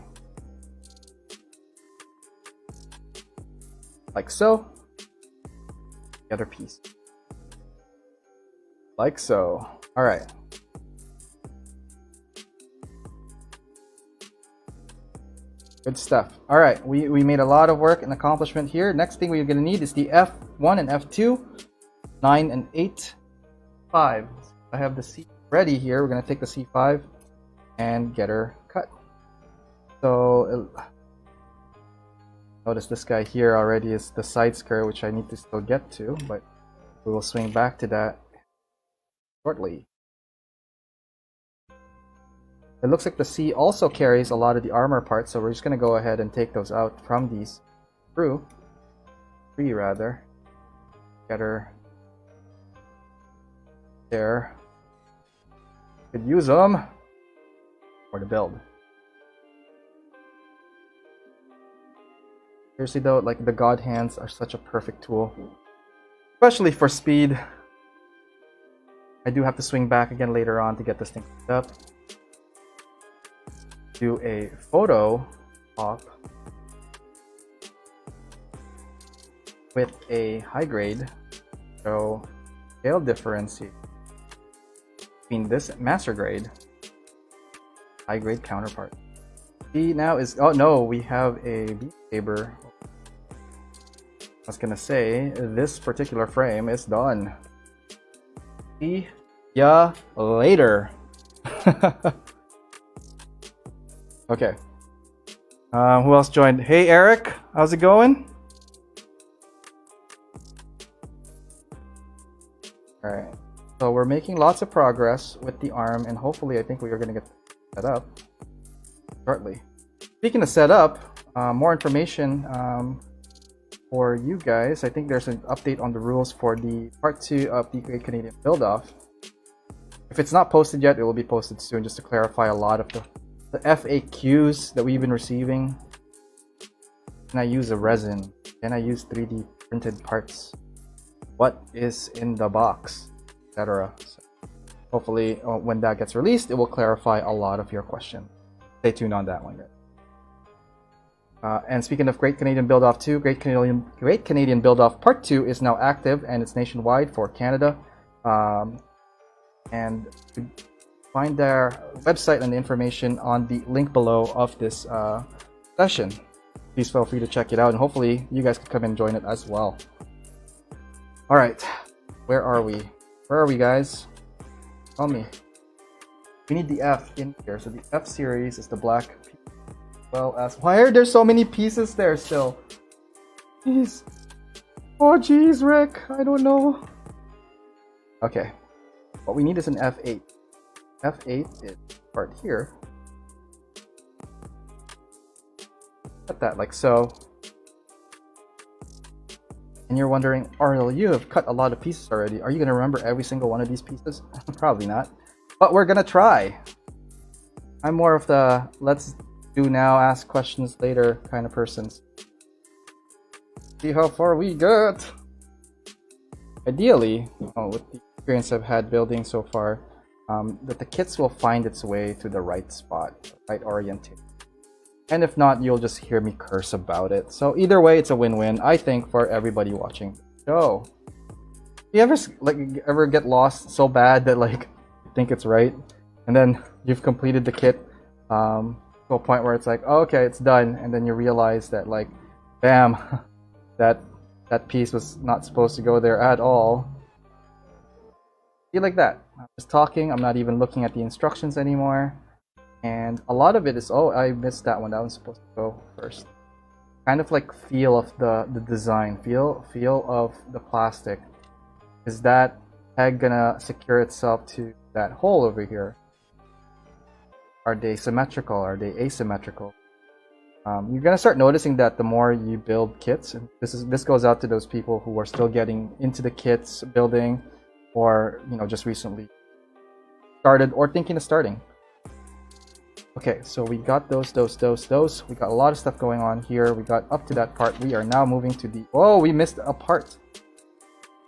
Like so. The other piece. Like so. Alright. Good stuff. Alright, we made a lot of work and accomplishment here. Next thing we're going to need is the F1 and F2. 9 and 8, 5. I have the C ready here. We're gonna take the C5 and get her cut. So notice this guy here already is the side skirt, which I need to still get to, but we will swing back to that shortly. It looks like the C also carries a lot of the armor parts, so we're just gonna go ahead and take those out from these three rather. Get her there. Could use them for the build. Seriously though, like the God Hands are such a perfect tool, especially for speed. I do have to swing back again later on to get this thing picked up. Do a photo op with a high grade, so scale difference between this master grade high grade counterpart. B now is, oh no, we have a beat saber. I was gonna say this particular frame is done. See ya later. Okay. Who else joined? Hey Eric, how's it going? Alright. So we're making lots of progress with the arm, and hopefully I think we are going to get set up shortly. Speaking of set up, more information for you guys. I think there's an update on the rules for the part 2 of the Great Canadian Build-Off. If it's not posted yet, it will be posted soon, just to clarify a lot of the FAQs that we've been receiving. Can I use a resin? Can I use 3D printed parts? What is in the box? Etc. So hopefully when that gets released, it will clarify a lot of your questions. Stay tuned on that one, guys. And speaking of Great Canadian Build-Off 2, Great Canadian Build-Off Part 2 is now active, and it's nationwide for Canada. And to find their website and the information on the link below of this session. Please feel free to check it out, and hopefully you guys can come and join it as well. Alright, where are we? Where are we, guys? Tell me. We need the F in here. So the F series is the black piece. Well as, why are there so many pieces there still? Jeez. Oh jeez, Rick. I don't know. Okay. What we need is an F8. F8 is part here. Cut that like so. And you're wondering, Ariel, you have cut a lot of pieces already. Are you going to remember every single one of these pieces? Probably not. But we're going to try. I'm more of the let's do now, ask questions later kind of person. See how far we get. Ideally, with the experience I've had building so far, that the kits will find its way to the right spot, right orientation. And if not, you'll just hear me curse about it. So either way, it's a win-win, I think, for everybody watching the show. You ever get lost so bad that like you think it's right, and then you've completed the kit to a point where it's like, oh, okay, it's done, and then you realize that like, bam, that piece was not supposed to go there at all. Feel like that. I'm just talking. I'm not even looking at the instructions anymore. And a lot of it is, oh, I missed that one. That one's supposed to go first. Kind of like feel of the design, feel of the plastic. Is that peg gonna secure itself to that hole over here? Are they symmetrical? Are they asymmetrical? You're gonna start noticing that the more you build kits, and this goes out to those people who are still getting into the kits building, or just recently started or thinking of starting. Okay, so we got those. We got a lot of stuff going on here. We got up to that part. We are now moving to the... Oh, we missed a part.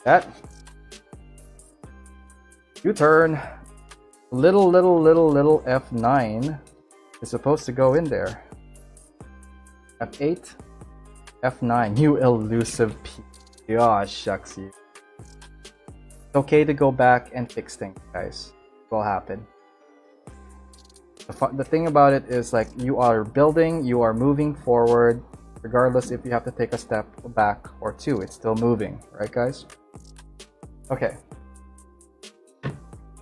That. U-turn. Little F9 is supposed to go in there. F8. F9. You elusive piece. Oh, shucks you. It's okay to go back and fix things, guys. It will happen. The thing about it is, like, you are building, you are moving forward, regardless if you have to take a step back or two, it's still moving, right, guys? Okay.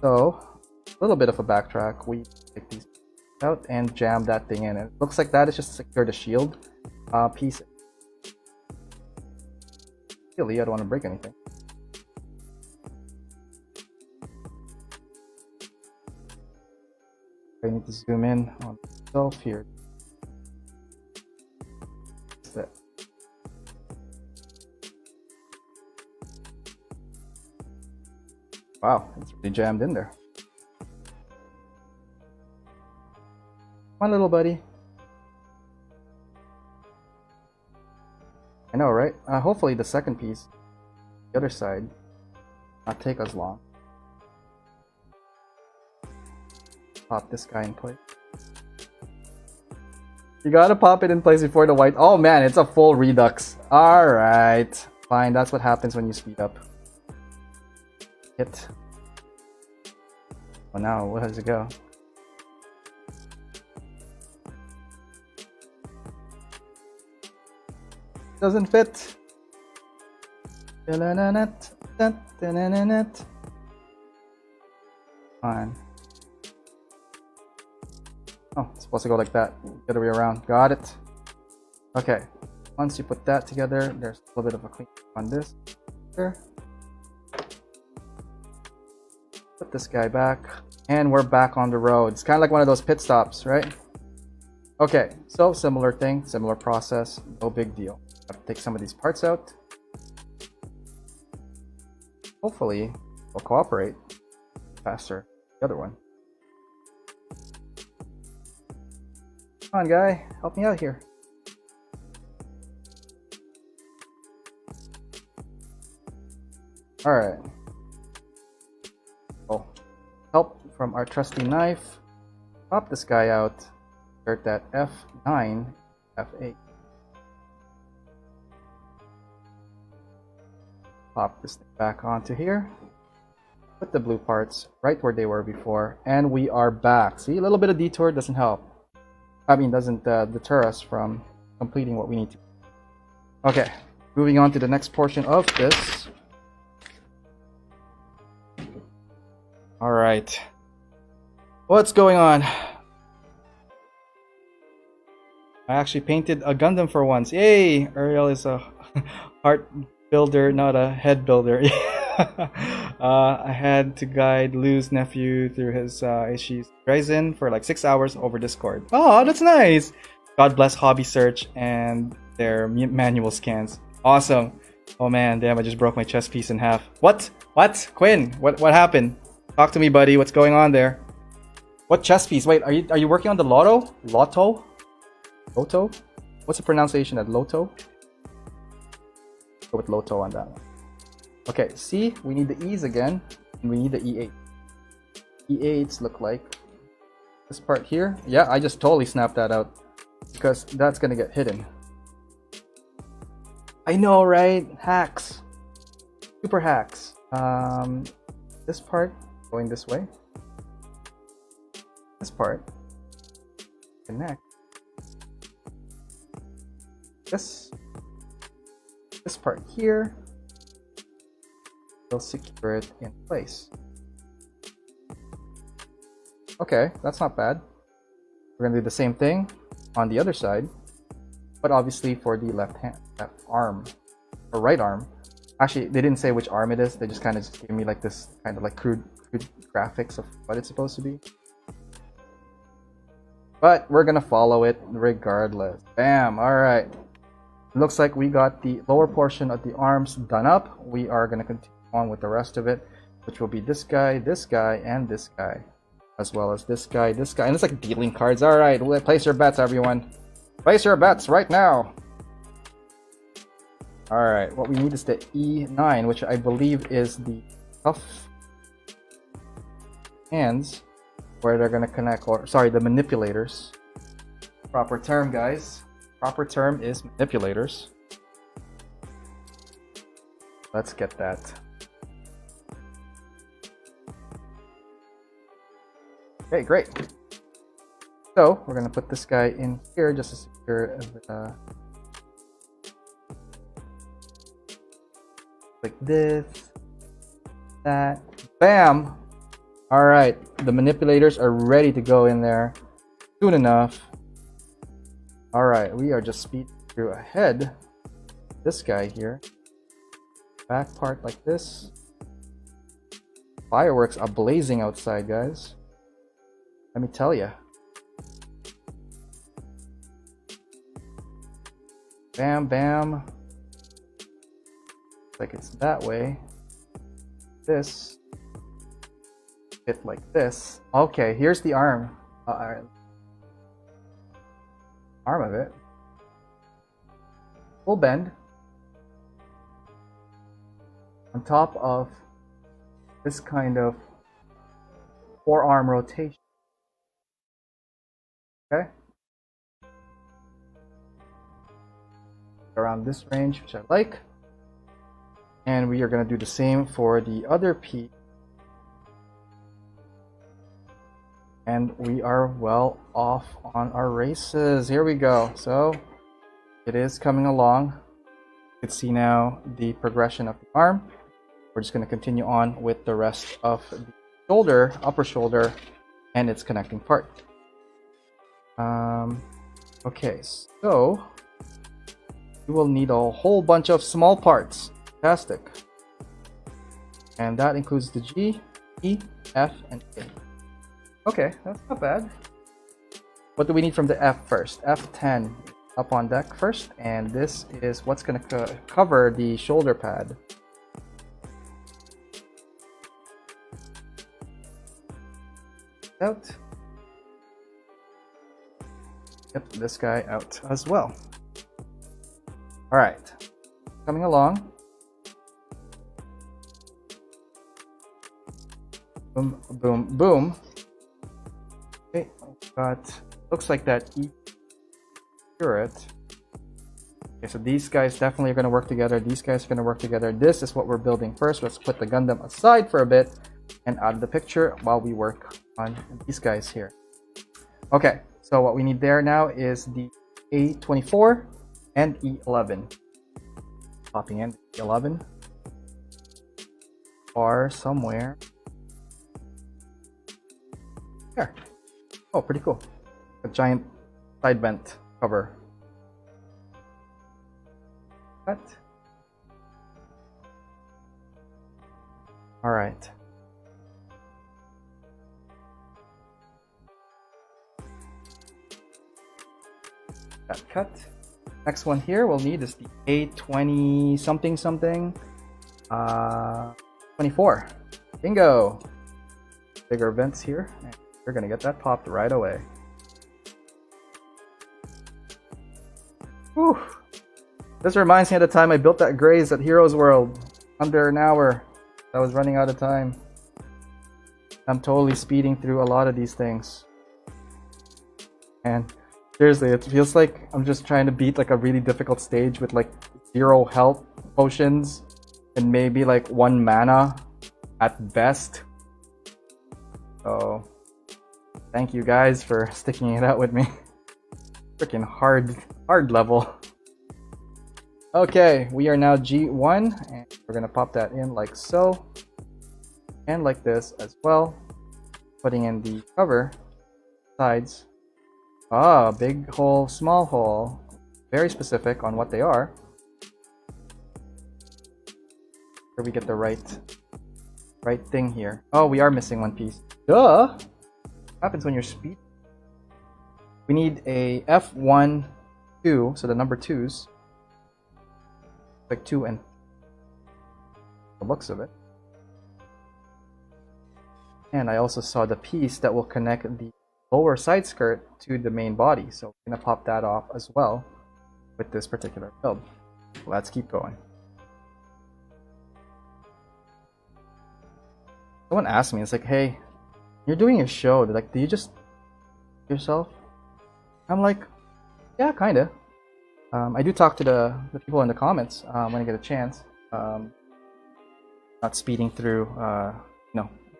So, a little bit of a backtrack. We take these out and jam that thing in. It looks like that is just to secure the shield piece. Really, I don't want to break anything. I need to zoom in on myself here. Wow, it's really jammed in there. Come on, little buddy. I know, right? Hopefully the second piece, the other side, not take as long. Pop this guy in place. You gotta pop it in place before the white. Oh man, it's a full redux. Alright. Fine, that's what happens when you speed up. Hit. Oh now, where does it go? Doesn't fit. Fine. Oh, it's supposed to go like that. The other way around. Got it. Okay. Once you put that together, there's a little bit of a clean on this. Here. Put this guy back. And we're back on the road. It's kind of like one of those pit stops, right? Okay. So, similar thing. Similar process. No big deal. Have to take some of these parts out. Hopefully, we'll cooperate faster. The other one. Come on, guy. Help me out here. Alright. Oh. Help from our trusty knife. Pop this guy out. Insert that F9, F8. Pop this thing back onto here. Put the blue parts right where they were before. And we are back. See, a little bit of detour doesn't help. Doesn't deter us from completing what we need to. Okay, moving on to the next portion of this. Alright. What's going on? I actually painted a Gundam for once. Yay! Ariel is a heart builder, not a head builder. I had to guide Lou's nephew through his Ishi's Ryzen for like 6 hours over Discord. Oh, that's nice! God bless Hobby Search and their manual scans. Awesome. Oh man, damn, I just broke my chest piece in half. What? What? Quinn, what happened? Talk to me, buddy. What's going on there? What chest piece? Wait, are you working on the Lotto? Lotto? Loto? What's the pronunciation at Loto? Go with Loto on that one. Okay, see, we need the E's again, and we need the E8. E8s look like this part here. Yeah, I just totally snapped that out because that's gonna get hidden. I know, right? Hacks. Super hacks. This part going this way. This part connect. This part here. We'll secure it in place. Okay, that's not bad. We're gonna do the same thing on the other side, but obviously for the left arm, or right arm. Actually, they didn't say which arm it is. They just kind of gave me like this kind of like crude graphics of what it's supposed to be. But we're gonna follow it regardless. Bam! Alright. Looks like we got the lower portion of the arms done up. We are gonna continue on with the rest of it, which will be this guy, and this guy, as well as this guy, and it's like dealing cards. Alright, place your bets, everyone. Place your bets right now. Alright, what we need is the E9, which I believe is the tough hands, where they're gonna connect, or sorry, the manipulators. Proper term, guys. Proper term is manipulators. Let's get that. Okay, great. So we're gonna put this guy in here just to secure like this. that. Bam! Alright, the manipulators are ready to go in there soon enough. Alright, we are just speeding through ahead. This guy here. Back part like this. Fireworks are blazing outside, guys. Let me tell you. Bam, bam. Like it's that way. This. Hit like this. Okay, here's the arm. Arm of it. Full bend. On top of this kind of forearm rotation. Okay. Around this range, which I like. And we are going to do the same for the other piece. And we are well off on our races. Here we go. So it is coming along. You can see now the progression of the arm. We're just going to continue on with the rest of the shoulder, upper shoulder, and its connecting part. Okay, so you will need a whole bunch of small parts. Fantastic. And that includes the G, E, F, and A. Okay, that's not bad. What do we need from the F first? F10 up on deck first, and this is what's going to cover the shoulder pad. Out. Yep, this guy out as well. Alright, coming along. Boom, boom, boom. Okay, got, looks like that E turret. Okay, so these guys definitely are going to work together. These guys are going to work together. This is what we're building first. Let's put the Gundam aside for a bit and out of the picture while we work on these guys here. Okay, so what we need there now is the A24 and E11. Popping in E11 or somewhere there. Oh, pretty cool. A giant side vent cover. Cut. All right. That cut. Next one here we'll need is the A20 something something. 24. Bingo. Bigger vents here. And we're gonna get that popped right away. Whew. This reminds me of the time I built that Graze at Heroes World. Under an hour. I was running out of time. I'm totally speeding through a lot of these things. And seriously, it feels like I'm just trying to beat like a really difficult stage with like 0 health potions and maybe like 1 mana at best. So thank you guys for sticking it out with me. Freaking hard level. Okay, we are now G1 and we're gonna pop that in like so and like this as well, putting in the cover sides. Ah, big hole, small hole. Very specific on what they are. Here we get the right thing here. Oh, we are missing one piece. Duh! What happens when you're speed? We need a F1, 2, so the number 2s. Like 2 and the looks of it. And I also saw the piece that will connect the lower side skirt to the main body, so we're gonna pop that off as well with this particular build. Let's keep going. Someone asked me, it's like, hey, you're doing a show, like, do you just yourself? I'm like, yeah, kinda. I do talk to the people in the comments when I get a chance. Not speeding through,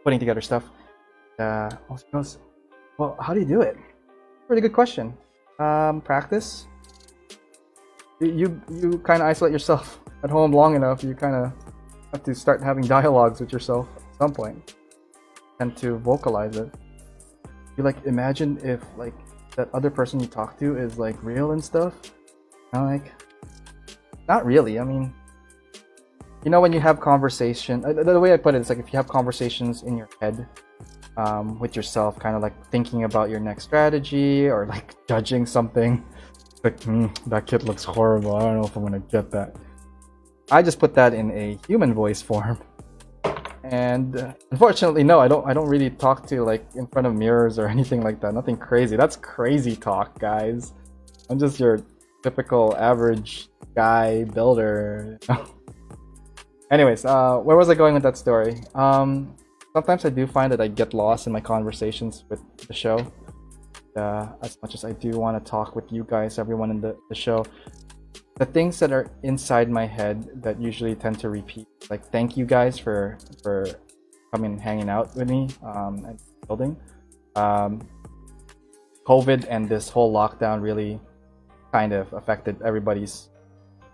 putting together stuff. Also goes, well, how do you do it? Pretty good question. Practice. You kind of isolate yourself at home long enough. You kind of have to start having dialogues with yourself at some point. Tend to vocalize it. You like imagine if like that other person you talk to is like real and stuff. Like, not really. I mean, you know, when you have conversation, the way I put it is like if you have conversations in your head with yourself, kind of like thinking about your next strategy or like judging something. Like, that kit looks horrible. I don't know if I'm gonna get that. I just put that in a human voice form. And unfortunately, no, I don't really talk to like in front of mirrors or anything like that. Nothing crazy. That's crazy talk, guys. I'm just your typical average guy builder. Anyways, where was I going with that story? Sometimes I do find that I get lost in my conversations with the show. As much as I do want to talk with you guys, everyone in the show, the things that are inside my head that usually tend to repeat, like thank you guys for coming and hanging out with me and building. COVID and this whole lockdown really kind of affected everybody's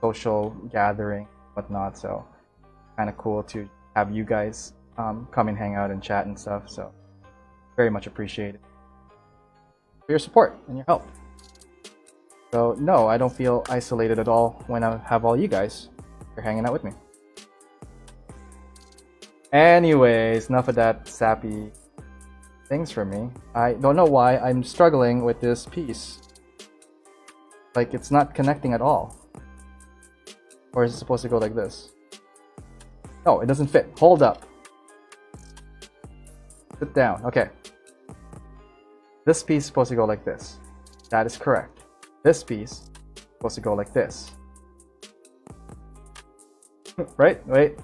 social gathering, whatnot. So kind of cool to have you guys come and hang out and chat and stuff. So very much appreciated for your support and your help. So no, I don't feel isolated at all when I have all you guys here hanging out with me. Anyways, enough of that sappy things for me. I don't know why I'm struggling with this piece. Like, it's not connecting at all. Or is it supposed to go like this? No, it doesn't fit. Hold up. Sit down. Okay. This piece is supposed to go like this. That is correct. This piece is supposed to go like this. Right? Wait.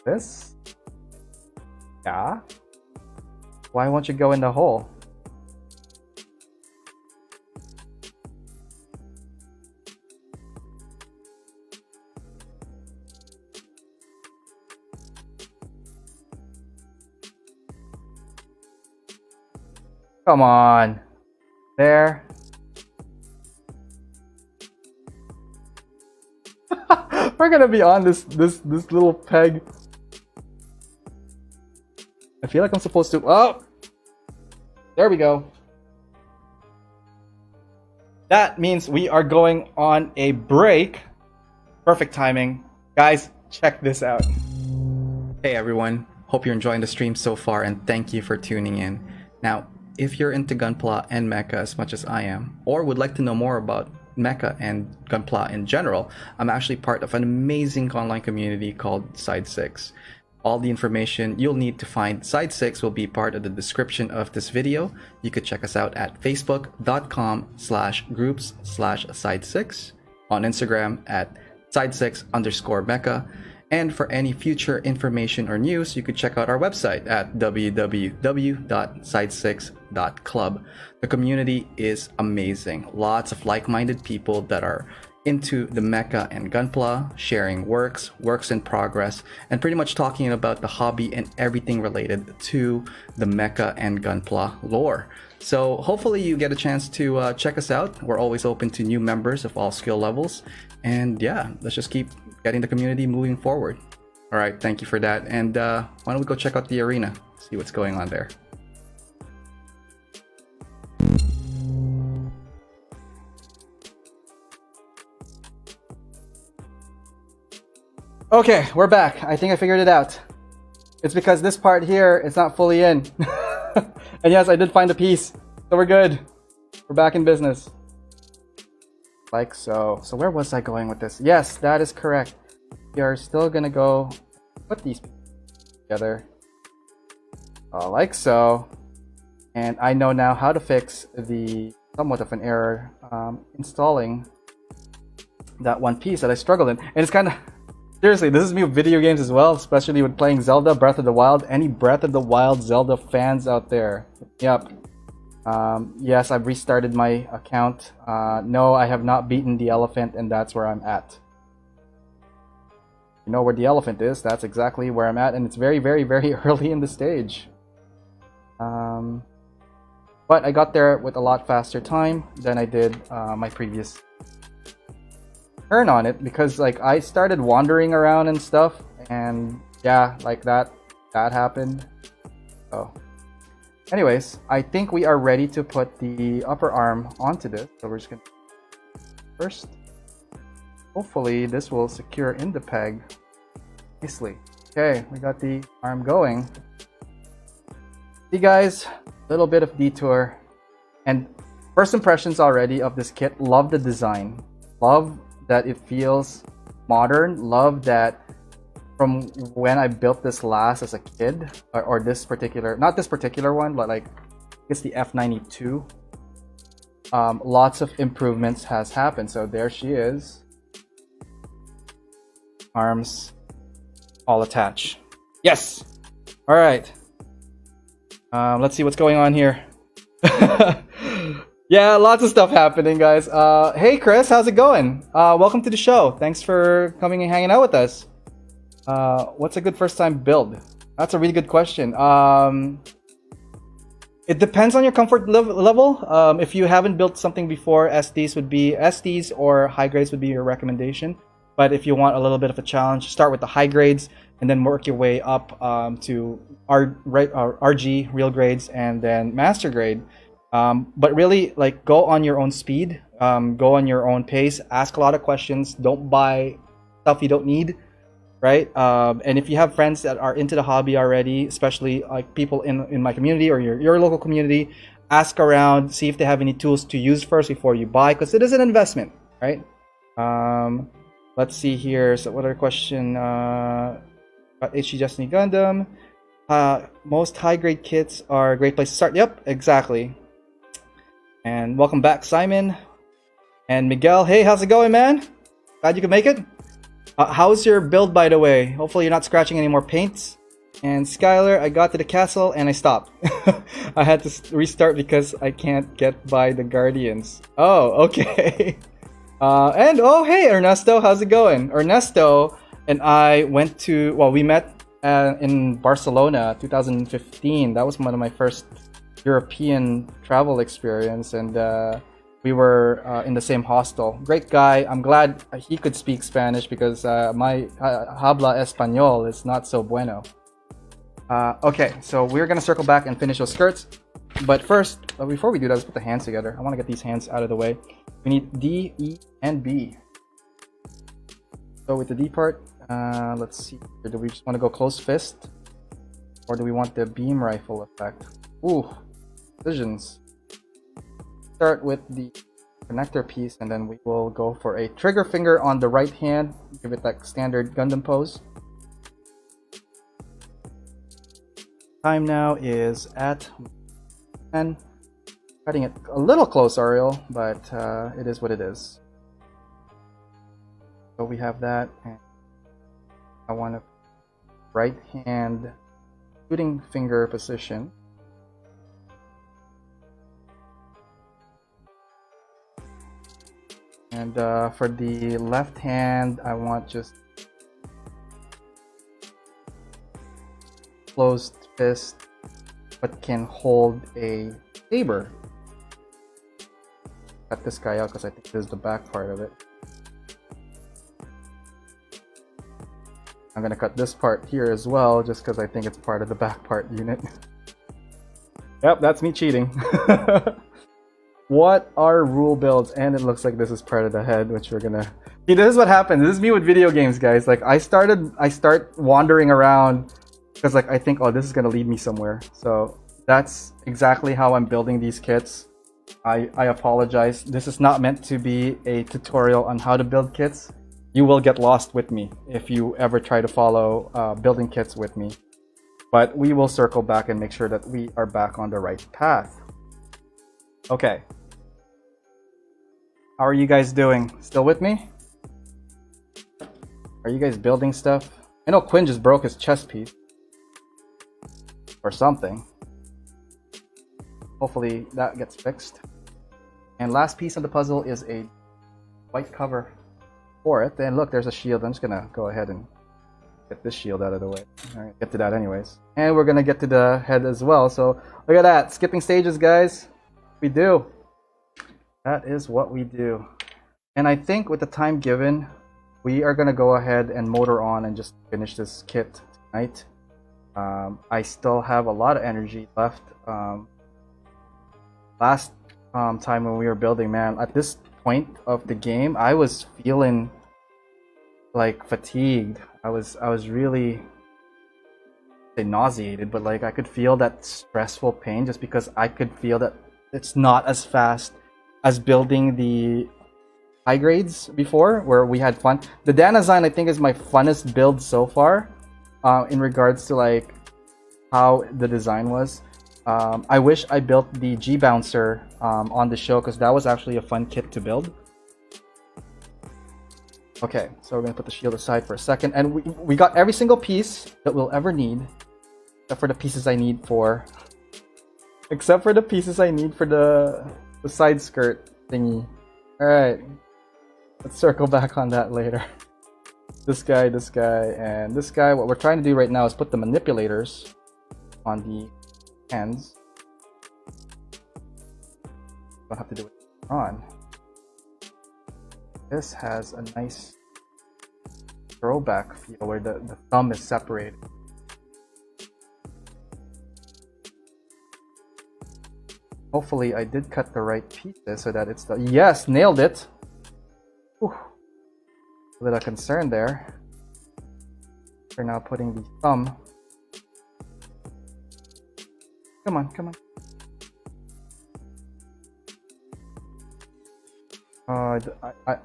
This? Yeah? Why won't you go in the hole? Come on. There. We're gonna be on this little peg. I feel like I'm supposed to. Oh, there we go. That means we are going on a break. Perfect timing, guys. Check this out. Hey everyone. Hope you're enjoying the stream so far, and thank you for tuning in. Now, if you're into Gunpla and Mecha as much as I am, or would like to know more about Mecha and Gunpla in general, I'm actually part of an amazing online community called Side 6. All the information you'll need to find Side 6 will be part of the description of this video. You could check us out at facebook.com/groups/side6, on Instagram at side6_mecha. And for any future information or news, you could check out our website at www.side6.club. The community is amazing. Lots of like-minded people that are into the Mecha and Gunpla, sharing works in progress, and pretty much talking about the hobby and everything related to the Mecha and Gunpla lore. So hopefully you get a chance to check us out. We're always open to new members of all skill levels. And yeah, let's just keep getting the community moving forward. All right, thank you for that. And why don't we go check out the arena, see what's going on there. Okay, we're back. I think I figured it out. It's because this part here is not fully in. And yes, I did find a piece. So we're good. We're back in business. Like so. So where was I going with this? Yes, that is correct. We are still gonna go put these together. Like so. And I know now how to fix the somewhat of an error installing that one piece that I struggled in. And it's kind of... Seriously, this is me with video games as well, especially with playing Zelda Breath of the Wild. Any Breath of the Wild Zelda fans out there? Yep. Yes, I've restarted my account. No, I have not beaten the elephant, and that's where I'm at. You know where the elephant is? That's exactly where I'm at, and it's very, very, very early in the stage. But I got there with a lot faster time than I did my previous turn on it because like I started wandering around and stuff, and yeah, like that happened. So anyways, I think we are ready to put the upper arm onto this. So we're just gonna first, hopefully this will secure in the peg nicely. Okay, we got the arm going. See guys, little bit of detour, and first impressions already of this kit. Love the design, love that it feels modern, love that from when I built this last as a kid, or this particular, not this particular one, but like it's the F92. Lots of improvements has happened. So there she is, arms all attached. Yes. All right. Let's see what's going on here. Yeah, lots of stuff happening, guys. Hey Chris, how's it going? Welcome to the show. Thanks for coming and hanging out with us. What's a good first time build? That's a really good question. It depends on your comfort level. If you haven't built something before, SDs or high grades would be your recommendation. But if you want a little bit of a challenge, start with the high grades and then work your way up to RG, real grades, and then master grade. But really, like, go on your own speed, go on your own pace, ask a lot of questions, don't buy stuff you don't need, right? And if you have friends that are into the hobby already, especially like people in my community or your local community, ask around, see if they have any tools to use first before you buy, because it is an investment, right? Let's see here. So what other question? HG Destiny Gundam. Most high-grade kits are a great place to start. Yep, exactly. And welcome back, Simon. And Miguel. Hey, how's it going, man? Glad you could make it. How's your build, by the way? Hopefully you're not scratching any more paints. And Skylar, I got to the castle and I stopped. I had to restart because I can't get by the Guardians. Oh, okay. And oh, hey, Ernesto, how's it going? Ernesto and I went to, well, we met in Barcelona 2015. That was one of my first European travel experience, and we were in the same hostel. Great guy. I'm glad he could speak Spanish because my habla español is not so bueno. Okay, so we're gonna circle back and finish those skirts. But first, before we do that, let's put the hands together. I want to get these hands out of the way. We need D, E, and B. So with the D part, let's see. Do we just want to go close fist? Or do we want the beam rifle effect? Ooh, decisions. Start with the connector piece, and then we will go for a trigger finger on the right hand. Give it that standard Gundam pose. Time now is at 10. Cutting it a little close, Ariel, but it is what it is. So we have that, and I want to right hand shooting finger position. And for the left hand, I want just closed fist, but can hold a saber. Cut this guy out because I think this is the back part of it. I'm gonna cut this part here as well, just because I think it's part of the back part unit. Yep, that's me cheating. What are rule builds? And it looks like this is part of the head, which we're gonna... See, this is what happens. This is me with video games, guys. Like, I start wandering around because, like, I think, oh, this is gonna lead me somewhere. So that's exactly how I'm building these kits. I apologize. This is not meant to be a tutorial on how to build kits. You will get lost with me if you ever try to follow building kits with me. But we will circle back and make sure that we are back on the right path. Okay. How are you guys doing? Still with me? Are you guys building stuff? I know Quinn just broke his chest piece. Or something. Hopefully that gets fixed. And last piece of the puzzle is a white cover for it. And look, there's a shield. I'm just gonna go ahead and get this shield out of the way. Alright, get to that anyways. And we're gonna get to the head as well. So look at that. Skipping stages, guys. We do. That is what we do. And I think with the time given, we are gonna go ahead and motor on and just finish this kit tonight. I still have a lot of energy left. Last time when we were building, man, at this point of the game, I was feeling like fatigued. I was really say nauseated, but like I could feel that stressful pain just because I could feel that it's not as fast as building the high grades before, where we had fun. The Danazine I think is my funnest build so far, in regards to like how the design was. I wish I built the G Bouncer on the show, because that was actually a fun kit to build. Okay, so we're gonna put the shield aside for a second, and we got every single piece that we'll ever need, except for the pieces I need for the side skirt thingy. All right, let's circle back on that later. This guy, and this guy. What we're trying to do right now is put the manipulators on the hands. Don't have to do it on. This has a nice throwback feel where the thumb is separated. Hopefully I did cut the right pieces so that it's the... Yes! Nailed it! Whew. A little concern there. We're now putting the thumb. Come on, come on.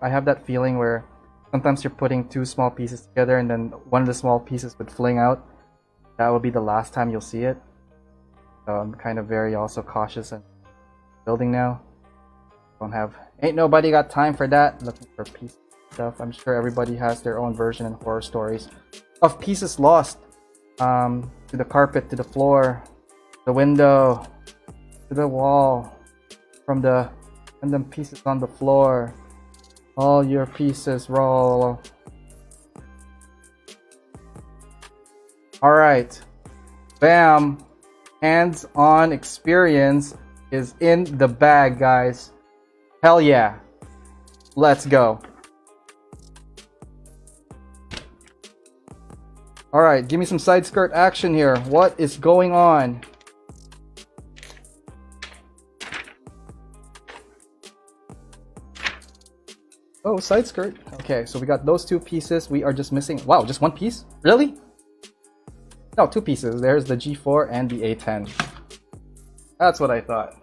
I have that feeling where sometimes you're putting two small pieces together and then one of the small pieces would fling out. That will be the last time you'll see it. So I'm kind of very also cautious and building now. Ain't nobody got time for that. Looking for piece stuff. I'm sure everybody has their own version in horror stories of pieces lost. To the carpet, to the floor, the window, to the wall, from the random pieces on the floor. All your pieces roll. Alright. Bam. Hands-on experience is in the bag, guys. Hell yeah. Let's go. Alright, give me some side skirt action here. What is going on? Oh, side skirt. Okay, so we got those two pieces. We are just missing... Wow, just one piece? Really? No, two pieces. There's the G4 and the A10. That's what I thought.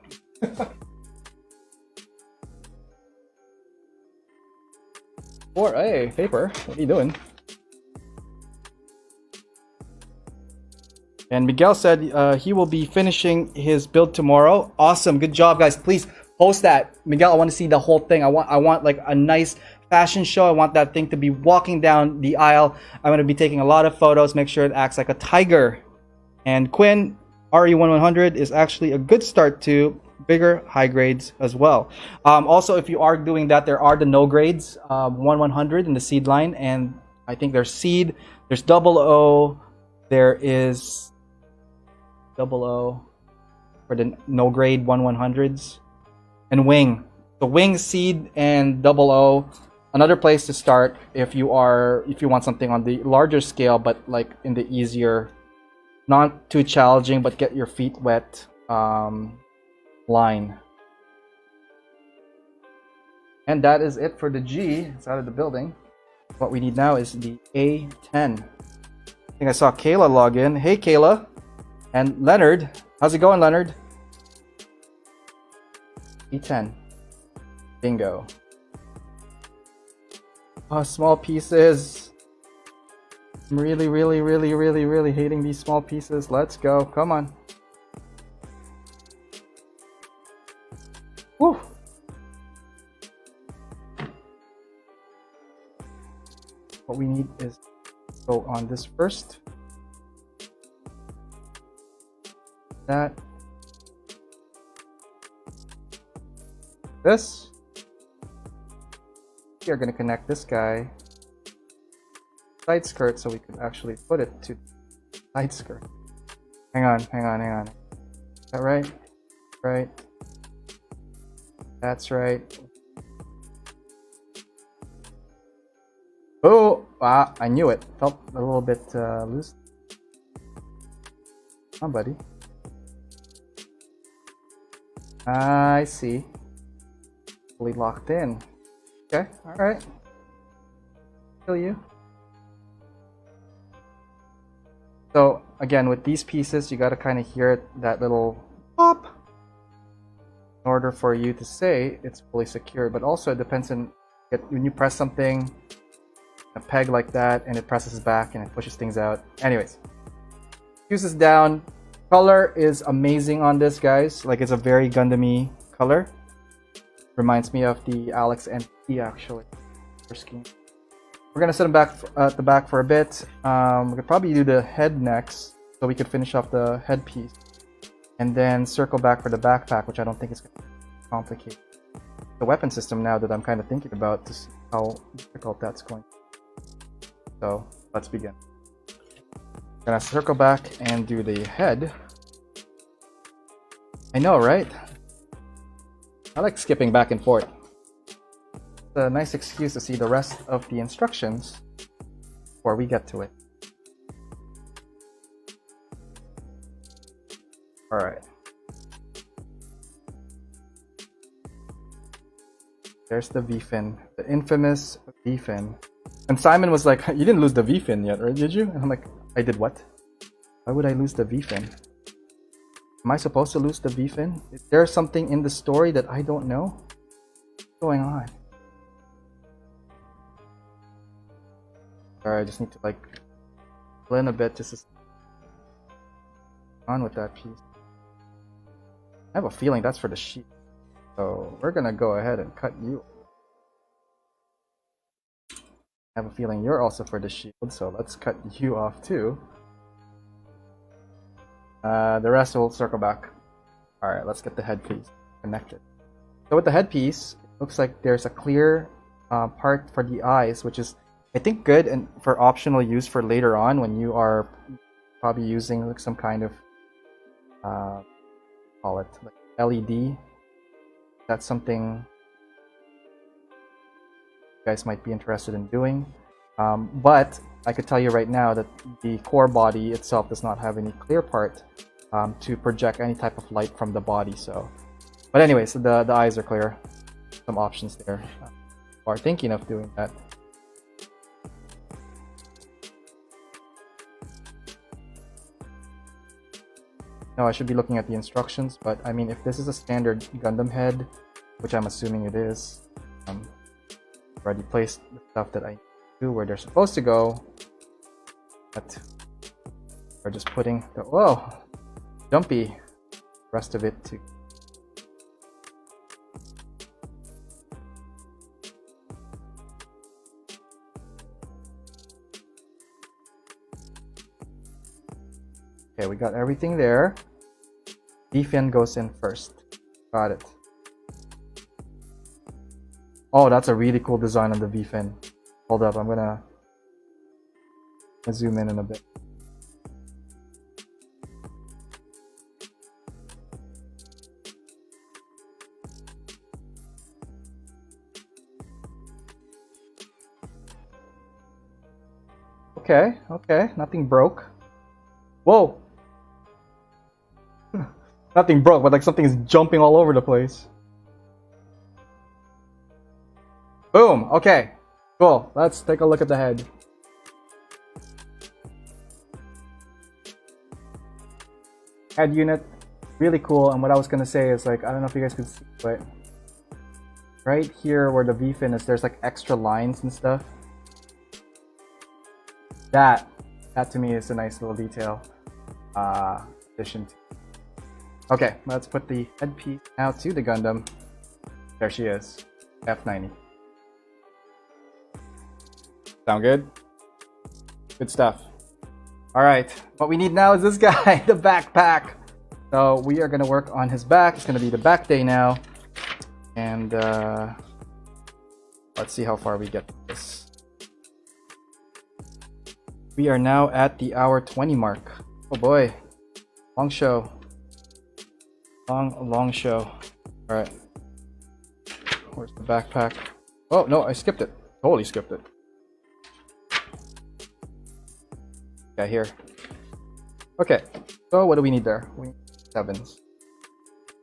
Hey, paper. What are you doing? And Miguel said he will be finishing his build tomorrow. Awesome. Good job, guys. Please post that. Miguel, I want to see the whole thing. I want like a nice fashion show. I want that thing to be walking down the aisle. I'm going to be taking a lot of photos. Make sure it acts like a tiger. And Quinn, RE1100 is actually a good start to bigger high grades as well. Also, if you are doing that, there are the no grades, 1100 in the seed line. And I think there's seed, there's 00, there is 00 for the no grade 1100s, and wing. The wing, seed, and 00. Another place to start if you want something on the larger scale, but like in the easier, not too challenging, but get your feet wet line. And that is it for the G. It's out of the building. What we need now is the A10. I think I saw Kayla log in. Hey Kayla. And Leonard. How's it going, Leonard? E10. Bingo. Oh, small pieces. I'm really hating these small pieces. Let's go. Come on. Woo! What we need is go on this first. That. This. We are going to connect this guy side skirt so we can actually put it to side skirt. Hang on. Is that right? Right. That's right. Oh, I knew it. Felt a little bit loose. Come on, buddy. I see. Fully locked in. Okay, alright. Kill you. So, again, with these pieces, you gotta kind of hear that little pop in order for you to say it's fully secure. But also, it depends on when you press something, a peg like that, and it presses back and it pushes things out. Anyways, fuse is down. Color is amazing on this, guys. Like, it's a very Gundam-y color. Reminds me of the Alex NT, actually. We're gonna set them back at the back for a bit. We could probably do the head next, so we could finish off the headpiece, and then circle back for the backpack, which I don't think is gonna be complicated. The weapon system now that I'm kind of thinking about to see how difficult that's going. So let's begin. Gonna circle back and do the head. I know, right? I like skipping back and forth. It's a nice excuse to see the rest of the instructions before we get to it. Alright. There's the V-fin, the infamous V-fin. And Simon was like, you didn't lose the V-fin yet, right? Did you? And I'm like, I did what? Why would I lose the V-fin? Am I supposed to lose the V-fin? Is there something in the story that I don't know? What's going on? Alright, I just need to like blend a bit just to on with that piece. I have a feeling that's for the sheet. So we're gonna go ahead and cut you. I have a feeling you're also for the shield, so let's cut you off too. The rest will circle back. Alright, let's get the headpiece connected. So with the headpiece, it looks like there's a clear part for the eyes, which is, I think, good and for optional use for later on when you are probably using like some kind of call it like LED. That's something you guys might be interested in doing. But I could tell you right now that the core body itself does not have any clear part to project any type of light from the body. So, but anyways, the eyes are clear. Some options there. Are thinking of doing that. No, I should be looking at the instructions, but I mean, if this is a standard Gundam head, which I'm assuming it is, already placed the stuff that I do where they're supposed to go, but we're just putting the, whoa, jumpy, rest of it too. Okay, we got everything there. V-fin goes in first. Got it. Oh, that's a really cool design on the V-fin. Hold up, I'm gonna zoom in a bit. Okay, okay, nothing broke. Whoa! Nothing broke, but like something is jumping all over the place. Boom! Okay, cool. Let's take a look at the head. Head unit, really cool. And what I was gonna say is, like, I don't know if you guys could see, but right here where the V-fin is, there's like extra lines and stuff. That to me is a nice little detail. Addition to. Okay, let's put the headpiece out to the Gundam. There she is, F90. Sound good? Good stuff. Alright, what we need now is this guy, the backpack. So we are gonna work on his back. It's gonna be the back day now. And let's see how far we get with this. We are now at the hour 20 mark. Oh boy, long show. Long show. Alright. Where's the backpack? Oh no, I skipped it. Totally skipped it. Yeah, here. Okay, so what do we need there? We need 7s.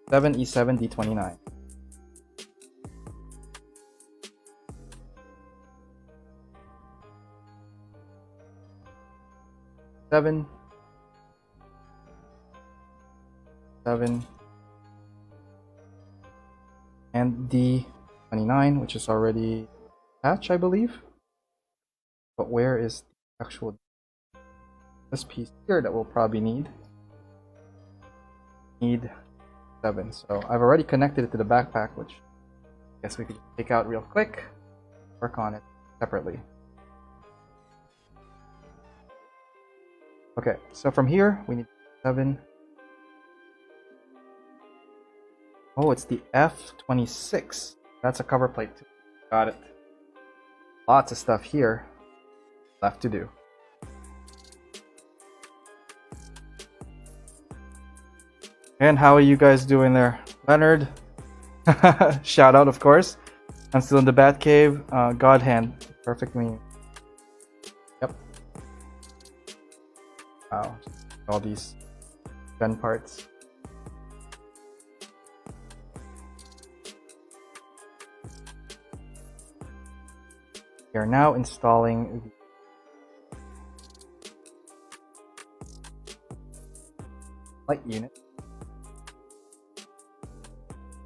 7 E7 D29. Seven, and D29, which is already attached, I believe. But where is the actual this piece here that we'll probably need? Need 7. So I've already connected it to the backpack, which I guess we could take out real quick, work on it separately. Okay, so from here we need 7. Oh, it's the F26. That's a cover plate too. Got it. Lots of stuff here left to do. And how are you guys doing there? Leonard, shout out, of course. I'm still in the Bat Cave. God Hand, perfect meme. Yep. Wow, all these gun parts. We are now installing the light unit.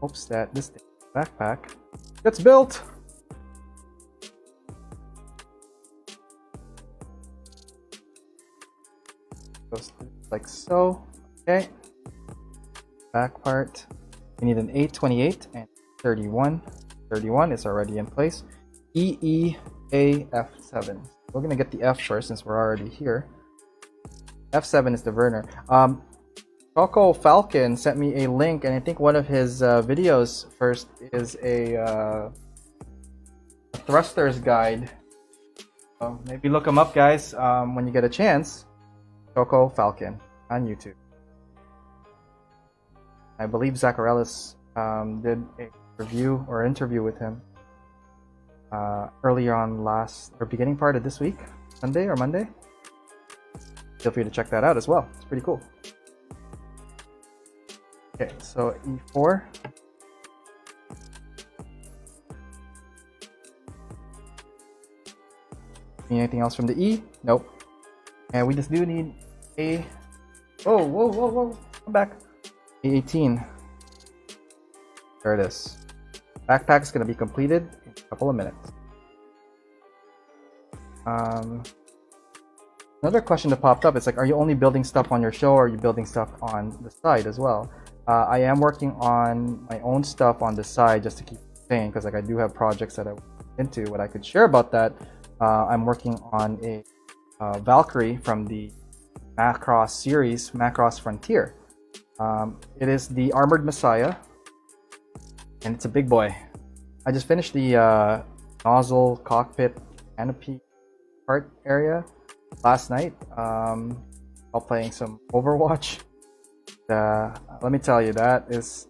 Hopes that this backpack gets built. Goes like so. Okay. Back part. We need an 828 and 31. 31 is already in place. EEAF7. We're gonna get the F first since we're already here. F7 is the Werner. Choco Falcon sent me a link, and I think one of his videos first is a thrusters guide. So maybe look him up, guys, when you get a chance. Choco Falcon on YouTube. I believe Zacharellis did a review or interview with him earlier on beginning part of this week, Sunday or Monday. Feel free to check that out as well. It's pretty cool. Okay, so E4. Need anything else from the E? Nope. And we just do need a... Whoa. Come back. A18. There it is. Backpack is going to be completed in a couple of minutes. Another question that popped up is like, are you only building stuff on your show, or are you building stuff on the side as well? I am working on my own stuff on the side just to keep sane, because like I do have projects that I'm into. What I could share about that, I'm working on a Valkyrie from the Macross series, Macross Frontier. It is the Armored Messiah, and it's a big boy. I just finished the nozzle, cockpit, canopy part area last night while playing some Overwatch. Let me tell you, that is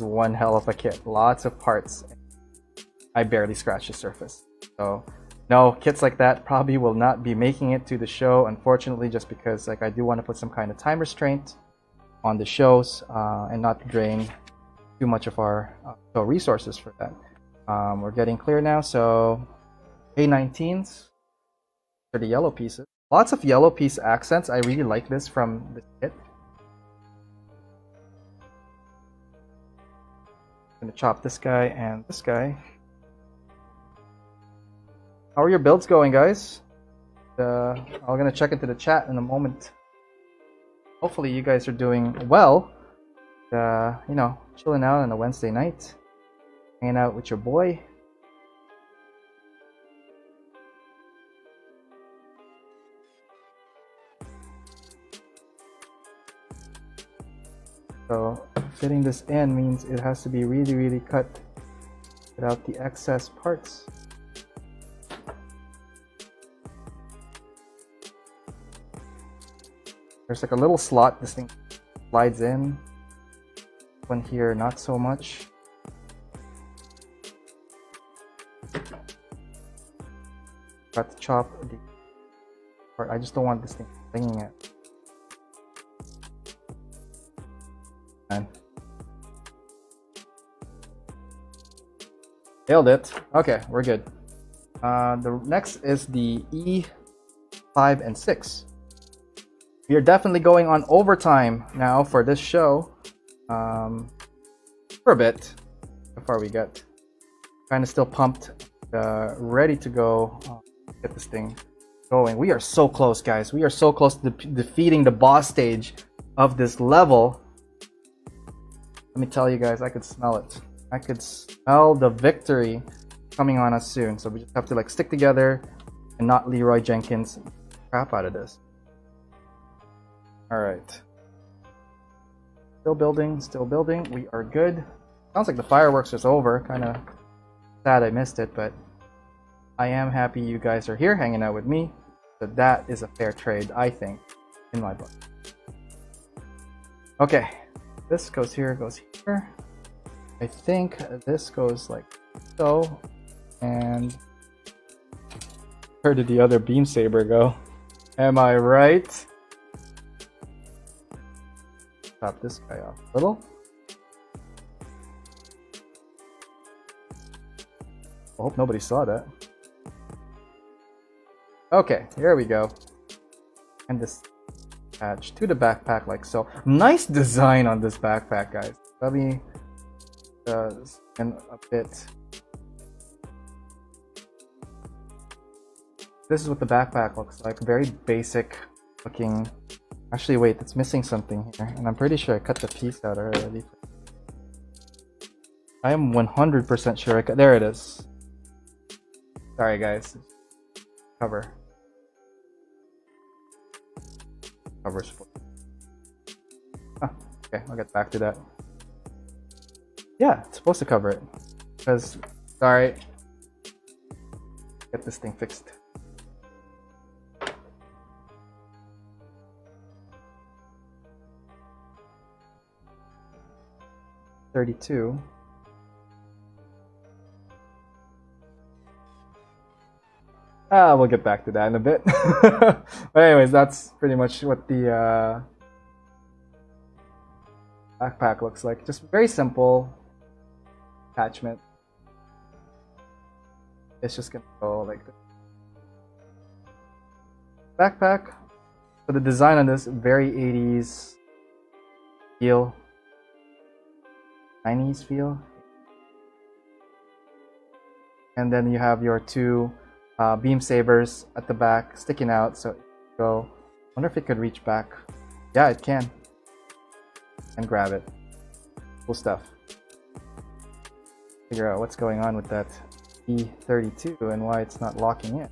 one hell of a kit. Lots of parts. I barely scratched the surface. So no, kits like that probably will not be making it to the show, unfortunately, just because like I do want to put some kind of time restraint on the shows and not drain too much of our resources for that. We're getting clear now, so A19s for the yellow pieces. Lots of yellow piece accents. I really like this from the kit. Gonna chop this guy and this guy. How are your builds going, guys? I'm gonna check into the chat in a moment. Hopefully you guys are doing well. You know, chilling out on a Wednesday night, hanging out with your boy. So fitting this in means it has to be really cut without the excess parts. There's like a little slot this thing slides in. One here, not so much. Got to chop the part. I just don't want this thing Singing it. Man. Nailed it. Okay, we're good. The next is the E5 and 6. We are definitely going on overtime now for this show. For a bit. How far we get. Kind of still pumped. Ready to go. Get this thing going. We are so close, guys. We are so close to defeating the boss stage of this level. Let me tell you guys, I could smell it. I could smell the victory coming on us soon. So we just have to like stick together and not Leroy Jenkins crap out of this. Alright. Still building, still building. We are good. Sounds like the fireworks is over. Kind of sad I missed it, but I am happy you guys are here hanging out with me. So that is a fair trade, I think, in my book. Okay. This goes here, goes here. I think this goes like so. And where did the other beam saber go? Am I right? Chop this guy off a little. I hope nobody saw that. Okay, here we go. And this attach to the backpack like so. Nice design on this backpack, guys. Let me spin a bit. This is what the backpack looks like. Very basic looking. Actually, wait, it's missing something here. And I'm pretty sure I cut the piece out already. I am 100% sure I cut. There it is. Sorry, guys. Cover. Covers. Okay, I'll get back to that. Yeah, it's supposed to cover it. Because, sorry. Get this thing fixed. $32. We'll get back to that in a bit. But anyways, that's pretty much what the backpack looks like. Just very simple attachment. It's just gonna go like this. Backpack. So the design on this, very 80s feel. 90s feel. And then you have your two beam sabers at the back sticking out, so go. Wonder if it could reach back. Yeah, it can. And grab it. Cool stuff. Figure out what's going on with that E32 and why it's not locking in.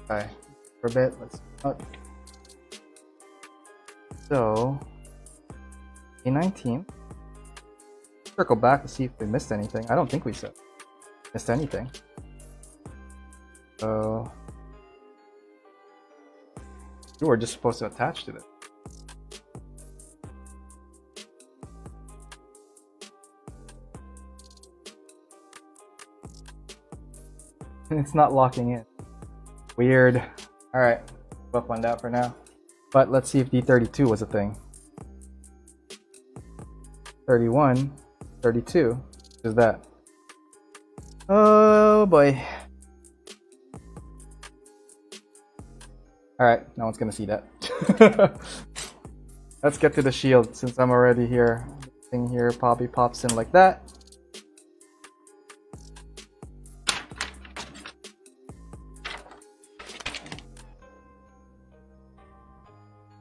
Okay, for a bit, let's so A19. Circle back to see if we missed anything. I don't think we missed anything. So you were just supposed to attach to it. It's not locking in. Weird. Alright, give up on that for now. But let's see if D32 was a thing. 31, 32. What is that? Oh boy. Alright, no one's gonna see that. Let's get to the shield since I'm already here. This thing here probably pops in like that.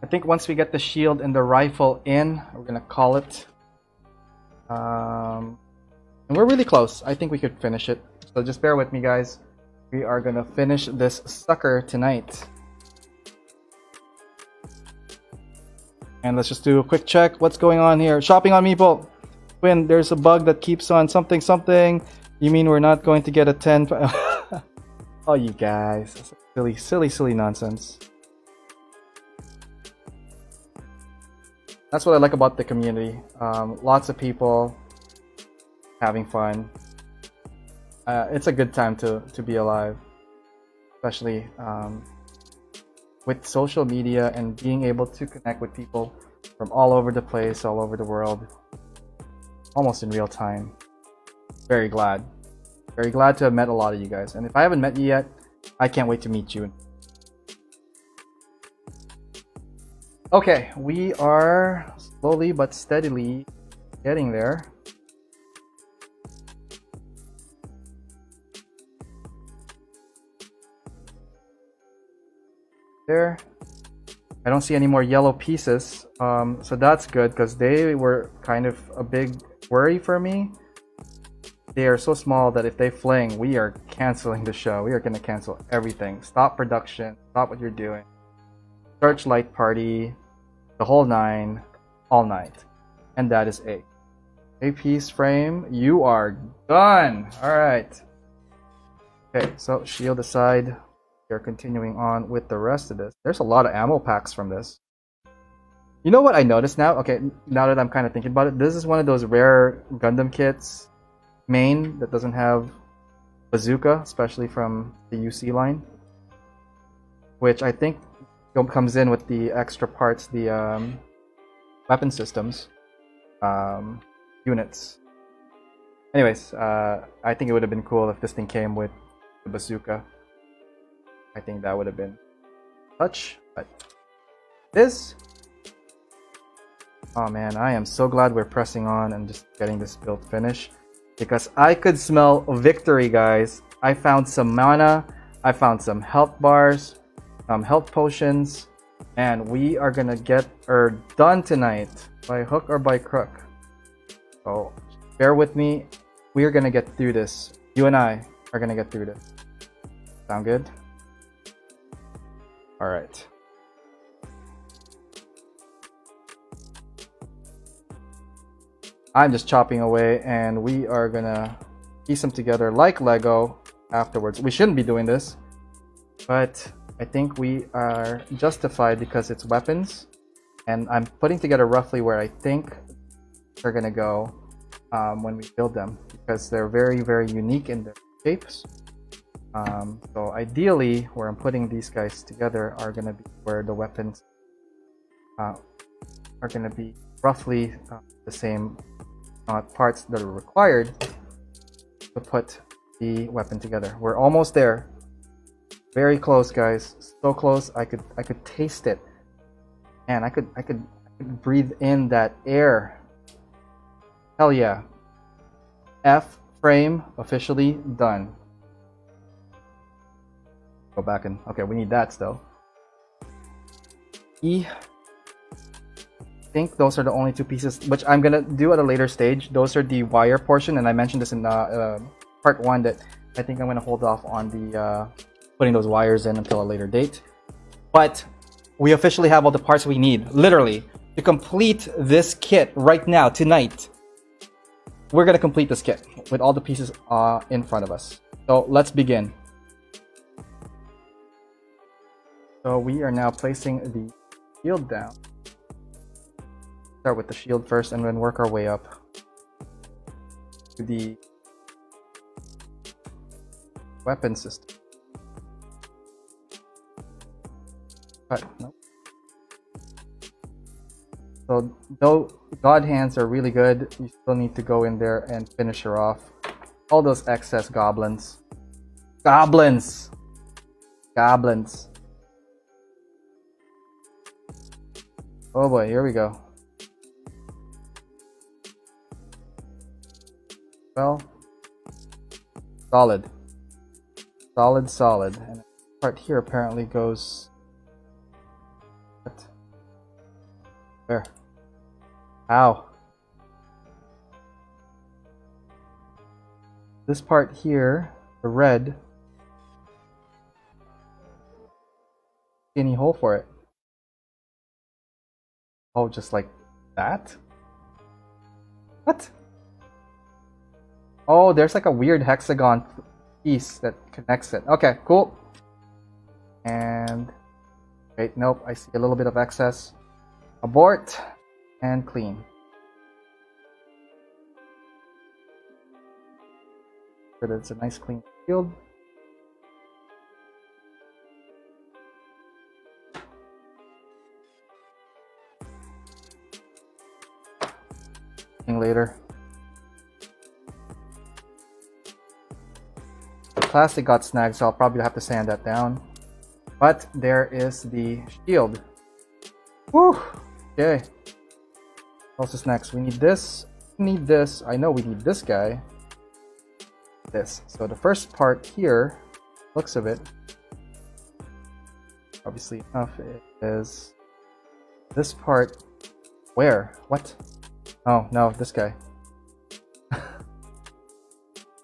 I think once we get the shield and the rifle in, we're gonna call it. And we're really close. I think we could finish it. So just bear with me, guys. We are gonna finish this sucker tonight. And let's just do a quick check. What's going on here? Shopping on Meeple. Quinn, there's a bug that keeps on something. You mean we're not going to get a 10? Oh, you guys. Silly nonsense. That's what I like about the community. Lots of people having fun. It's a good time to be alive, especially with social media and being able to connect with people from all over the place, all over the world, almost in real time. Very glad. Very glad to have met a lot of you guys. And if I haven't met you yet, I can't wait to meet you. Okay, we are slowly but steadily getting there. There. I don't see any more yellow pieces, so that's good because they were kind of a big worry for me. They are so small that if they fling, we are canceling the show. We are going to cancel everything. Stop production. Stop what you're doing. Searchlight party, the whole 9, all night. And that is a piece frame. You are done. All right. Okay, so shield aside. We are continuing on with the rest of this. There's a lot of ammo packs from this. You know what I noticed now? Okay, now that I'm kind of thinking about it, this is one of those rare Gundam kits, main, that doesn't have bazooka, especially from the UC line, which I think comes in with the extra parts, the weapon systems units. Anyways, I think it would have been cool if this thing came with the bazooka. I think that would have been touch, but this, oh man, I am so glad we're pressing on and just getting this build finished, because I could smell victory, guys. I found some mana, I found some health bars, some health potions, and we are gonna get her done tonight by hook or by crook. So bear with me, we are gonna get through this. You and I are gonna get through this. Sound good? All right. I'm just chopping away, and we are gonna piece them together like Lego afterwards. We shouldn't be doing this, but I think we are justified because it's weapons, and I'm putting together roughly where I think they're gonna go when we build them, because they're very, very unique in their shapes. So ideally, where I'm putting these guys together are going to be where the weapons are going to be roughly the same parts that are required to put the weapon together. We're almost there. Very close, guys. So close. I could taste it, and I could breathe in that air. Hell yeah! F frame officially done. Go back and okay, we need that still. I think those are the only two pieces, which I'm gonna do at a later stage. Those are the wire portion, and I mentioned this in part 1 that I think I'm gonna hold off on the putting those wires in until a later date. But we officially have all the parts we need, literally, to complete this kit right now, tonight. We're gonna complete this kit with all the pieces in front of us. So let's begin. So we are now placing the shield down. Start with the shield first and then work our way up to the weapon system. But no. So though God hands are really good, you still need to go in there and finish her off. All those excess goblins. Goblins! Goblins. Oh boy, here we go. Well, solid. Solid. And the part here apparently goes... What? Where? Ow. This part here, the red, any hole for it. Oh, just like that? What? Oh, there's like a weird hexagon piece that connects it. Okay, cool. And wait, nope, I see a little bit of excess. Abort and clean. So that's a nice clean shield. later. The plastic got snagged, so I'll probably have to sand that down. But there is the shield. Whew! Okay. What else is next? We need this. We need this. I know we need this guy. This. So the first part here, looks of it, obviously enough, it is this part. Where? What? Oh, no, this guy.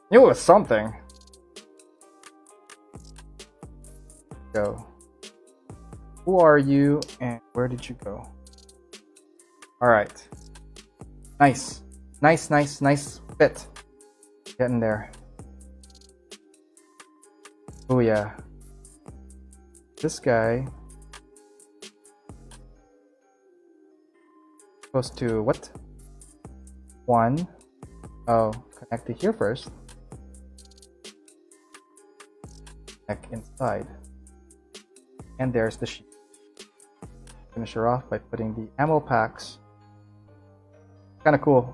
Knew it was something. Go. Who are you and where did you go? Alright. Nice. Nice, nice, nice fit. Getting there. Oh yeah. This guy supposed to what? One. Oh, connect it here first. Connect inside. And there's the sheet. Finish her off by putting the ammo packs. Kind of cool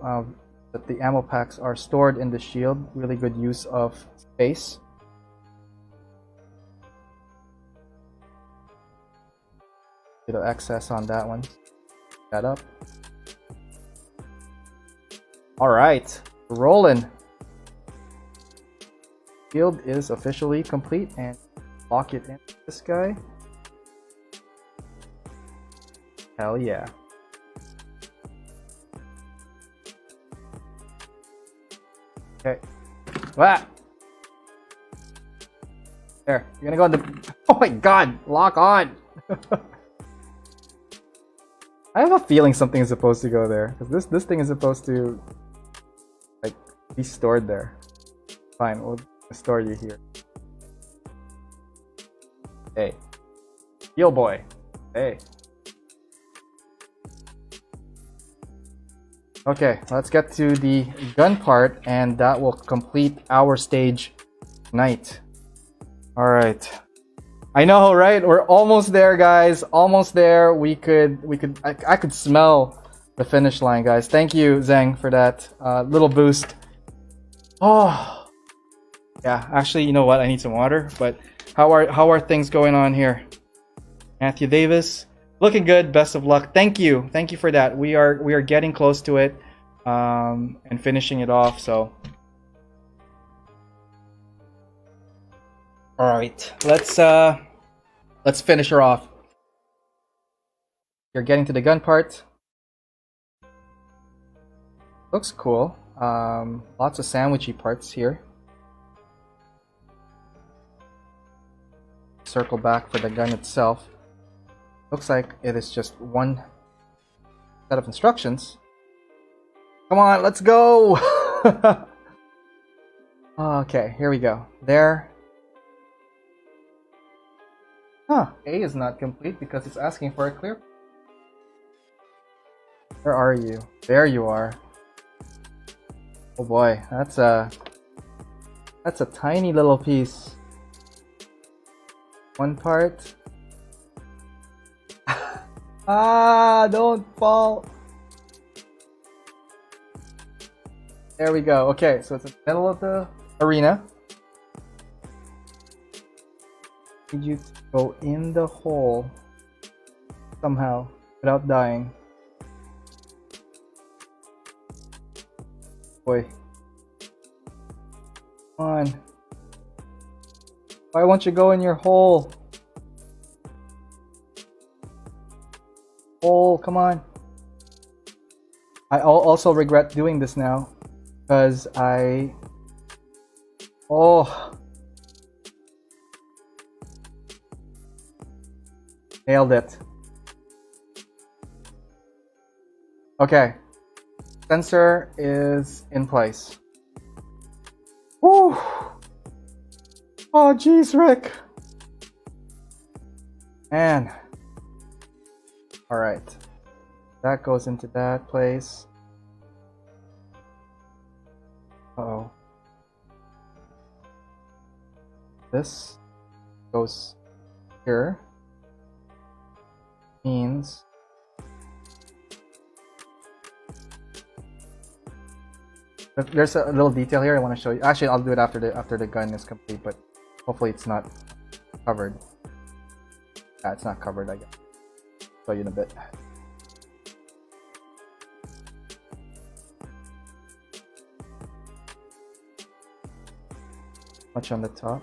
that the ammo packs are stored in the shield. Really good use of space. Bit of excess on that one. That up. All right, rolling. Shield is officially complete, and lock it in this guy. Hell yeah. Okay. Ah! There, you're gonna go in the... Oh my god! Lock on! I have a feeling something is supposed to go there. Because this thing is supposed to... like, be stored there. Fine, we'll store you here. Hey. Heal boy. Hey. Okay, let's get to the gun part, and that will complete our stage tonight. Alright. I know, right? We're almost there, guys. Almost there. I could smell the finish line, guys. Thank you, Zeng, for that little boost. Oh. Yeah, actually, you know what? I need some water, but how are things going on here? Matthew Davis. Looking good. Best of luck. Thank you for that. We are getting close to it, and finishing it off. So, all right, let's finish her off. You're getting to the gun part. Looks cool. Lots of sandwichy parts here. Circle back for the gun itself. Looks like it is just one set of instructions. Come on, let's go! Okay, here we go. There. Huh, A is not complete because it's asking for a clear. Where are you? There you are. Oh boy, that's a tiny little piece. One part. Ah, don't fall. There we go. Okay, so it's in the middle of the arena. Need you to go in the hole somehow without dying. Boy. Come on. Why won't you go in your hole? Oh, come on. I also regret doing this now because oh, nailed it. Okay, sensor is in place. Woo! Oh jeez, Rick. Man. Alright, that goes into that place. Uh-oh. This goes here. Means There's a little detail here I want to show you. Actually, I'll do it after the gun is complete, but hopefully it's not covered. Yeah, it's not covered, I guess. Show you in a bit. Much on the top.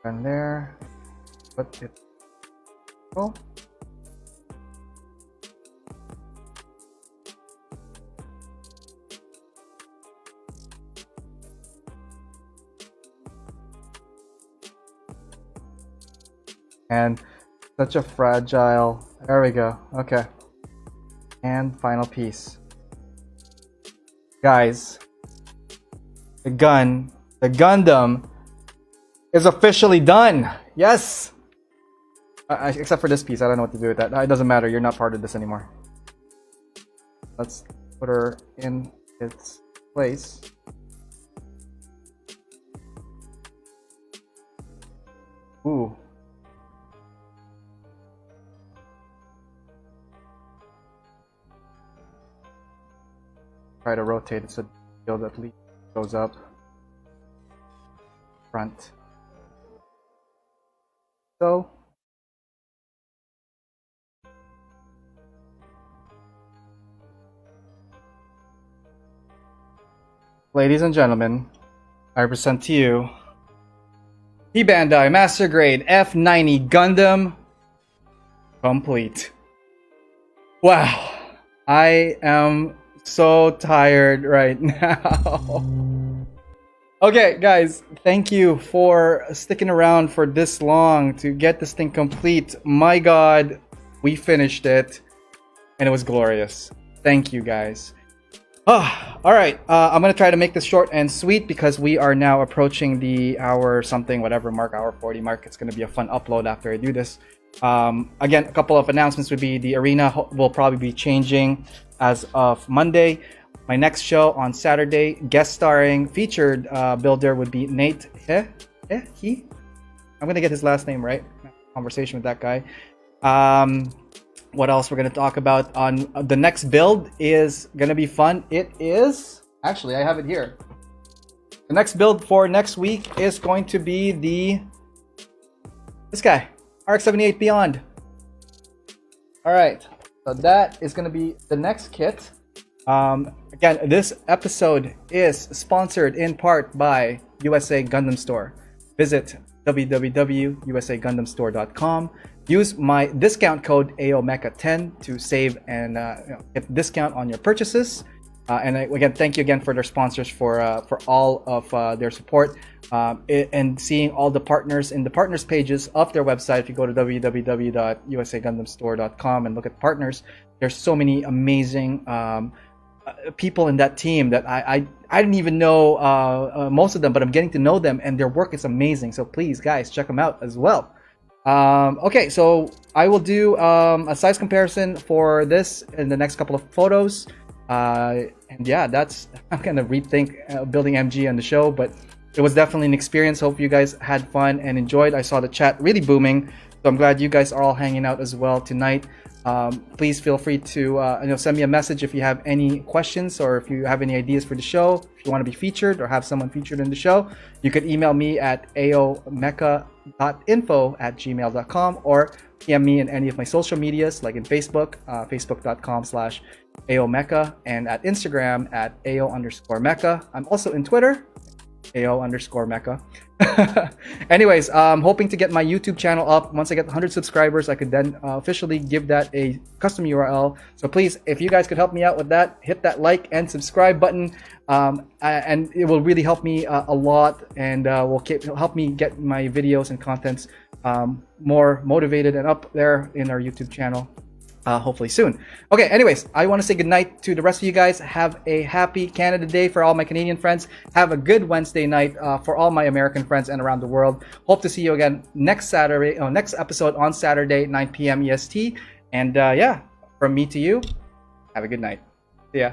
And there. But it. Oh. And such a fragile. There we go. Okay. And final piece. Guys, the Gundam is officially done. Yes. Except for this piece, I don't know what to do with that. It doesn't matter. You're not part of this anymore. Let's put her in its place. Ooh. Try to rotate it so the shield at least goes up front. So ladies and gentlemen, I present to you P-Bandai Master Grade F90 Gundam complete. Wow, I am so tired right now. Okay, guys, thank you for sticking around for this long to get this thing complete. My God, we finished it, and it was glorious. Thank you, guys. All right, I'm gonna try to make this short and sweet because we are now approaching the hour something, whatever mark, hour 40 mark. It's gonna be a fun upload after I do this. Again, a couple of announcements would be the arena will probably be changing as of Monday. My next show on Saturday, guest starring featured builder would be Nate. I'm gonna get his last name right. Conversation with that guy. What else we're gonna talk about on the next build is gonna be fun. It is actually I have it here. The next build for next week is going to be this guy, RX-78 Beyond. All right, so that is going to be the next kit. Again, this episode is sponsored in part by USA Gundam Store. Visit www.usagundamstore.com. Use my discount code AOMecha10 to save and get discount on your purchases. And again, thank you again for their sponsors for all of their support and seeing all the partners in the partners pages of their website. If you go to www.usagundamstore.com and look at partners, there's so many amazing people in that team that I didn't even know most of them, but I'm getting to know them and their work is amazing. So please, guys, check them out as well. Okay, so I will do a size comparison for this in the next couple of photos. And yeah, I'm gonna rethink building MG on the show, but it was definitely an experience. Hope you guys had fun and enjoyed. I saw the chat really booming, so I'm glad you guys are all hanging out as well tonight. Please feel free to send me a message if you have any questions or if you have any ideas for the show. If you want to be featured or have someone featured in the show, you could email me at aomecha.info@gmail.com or PM me in any of my social medias, like in Facebook, facebook.com/aomecha, and at Instagram at ao_mecha. I'm also in Twitter, ao_mecha. Anyways, hoping to get my YouTube channel up. Once I get 100 subscribers, I could then officially give that a custom URL. So please, if you guys could help me out with that, hit that like and subscribe button, and it will really help me a lot, and will help me get my videos and contents more motivated and up there in our YouTube channel. Hopefully soon. Okay, anyways, I want to say goodnight to the rest of you guys. Have a happy Canada Day for all my Canadian friends. Have a good Wednesday night for all my American friends and around the world. Hope to see you again next episode on Saturday, 9 p.m. EST. And yeah, from me to you, have a good night. See ya.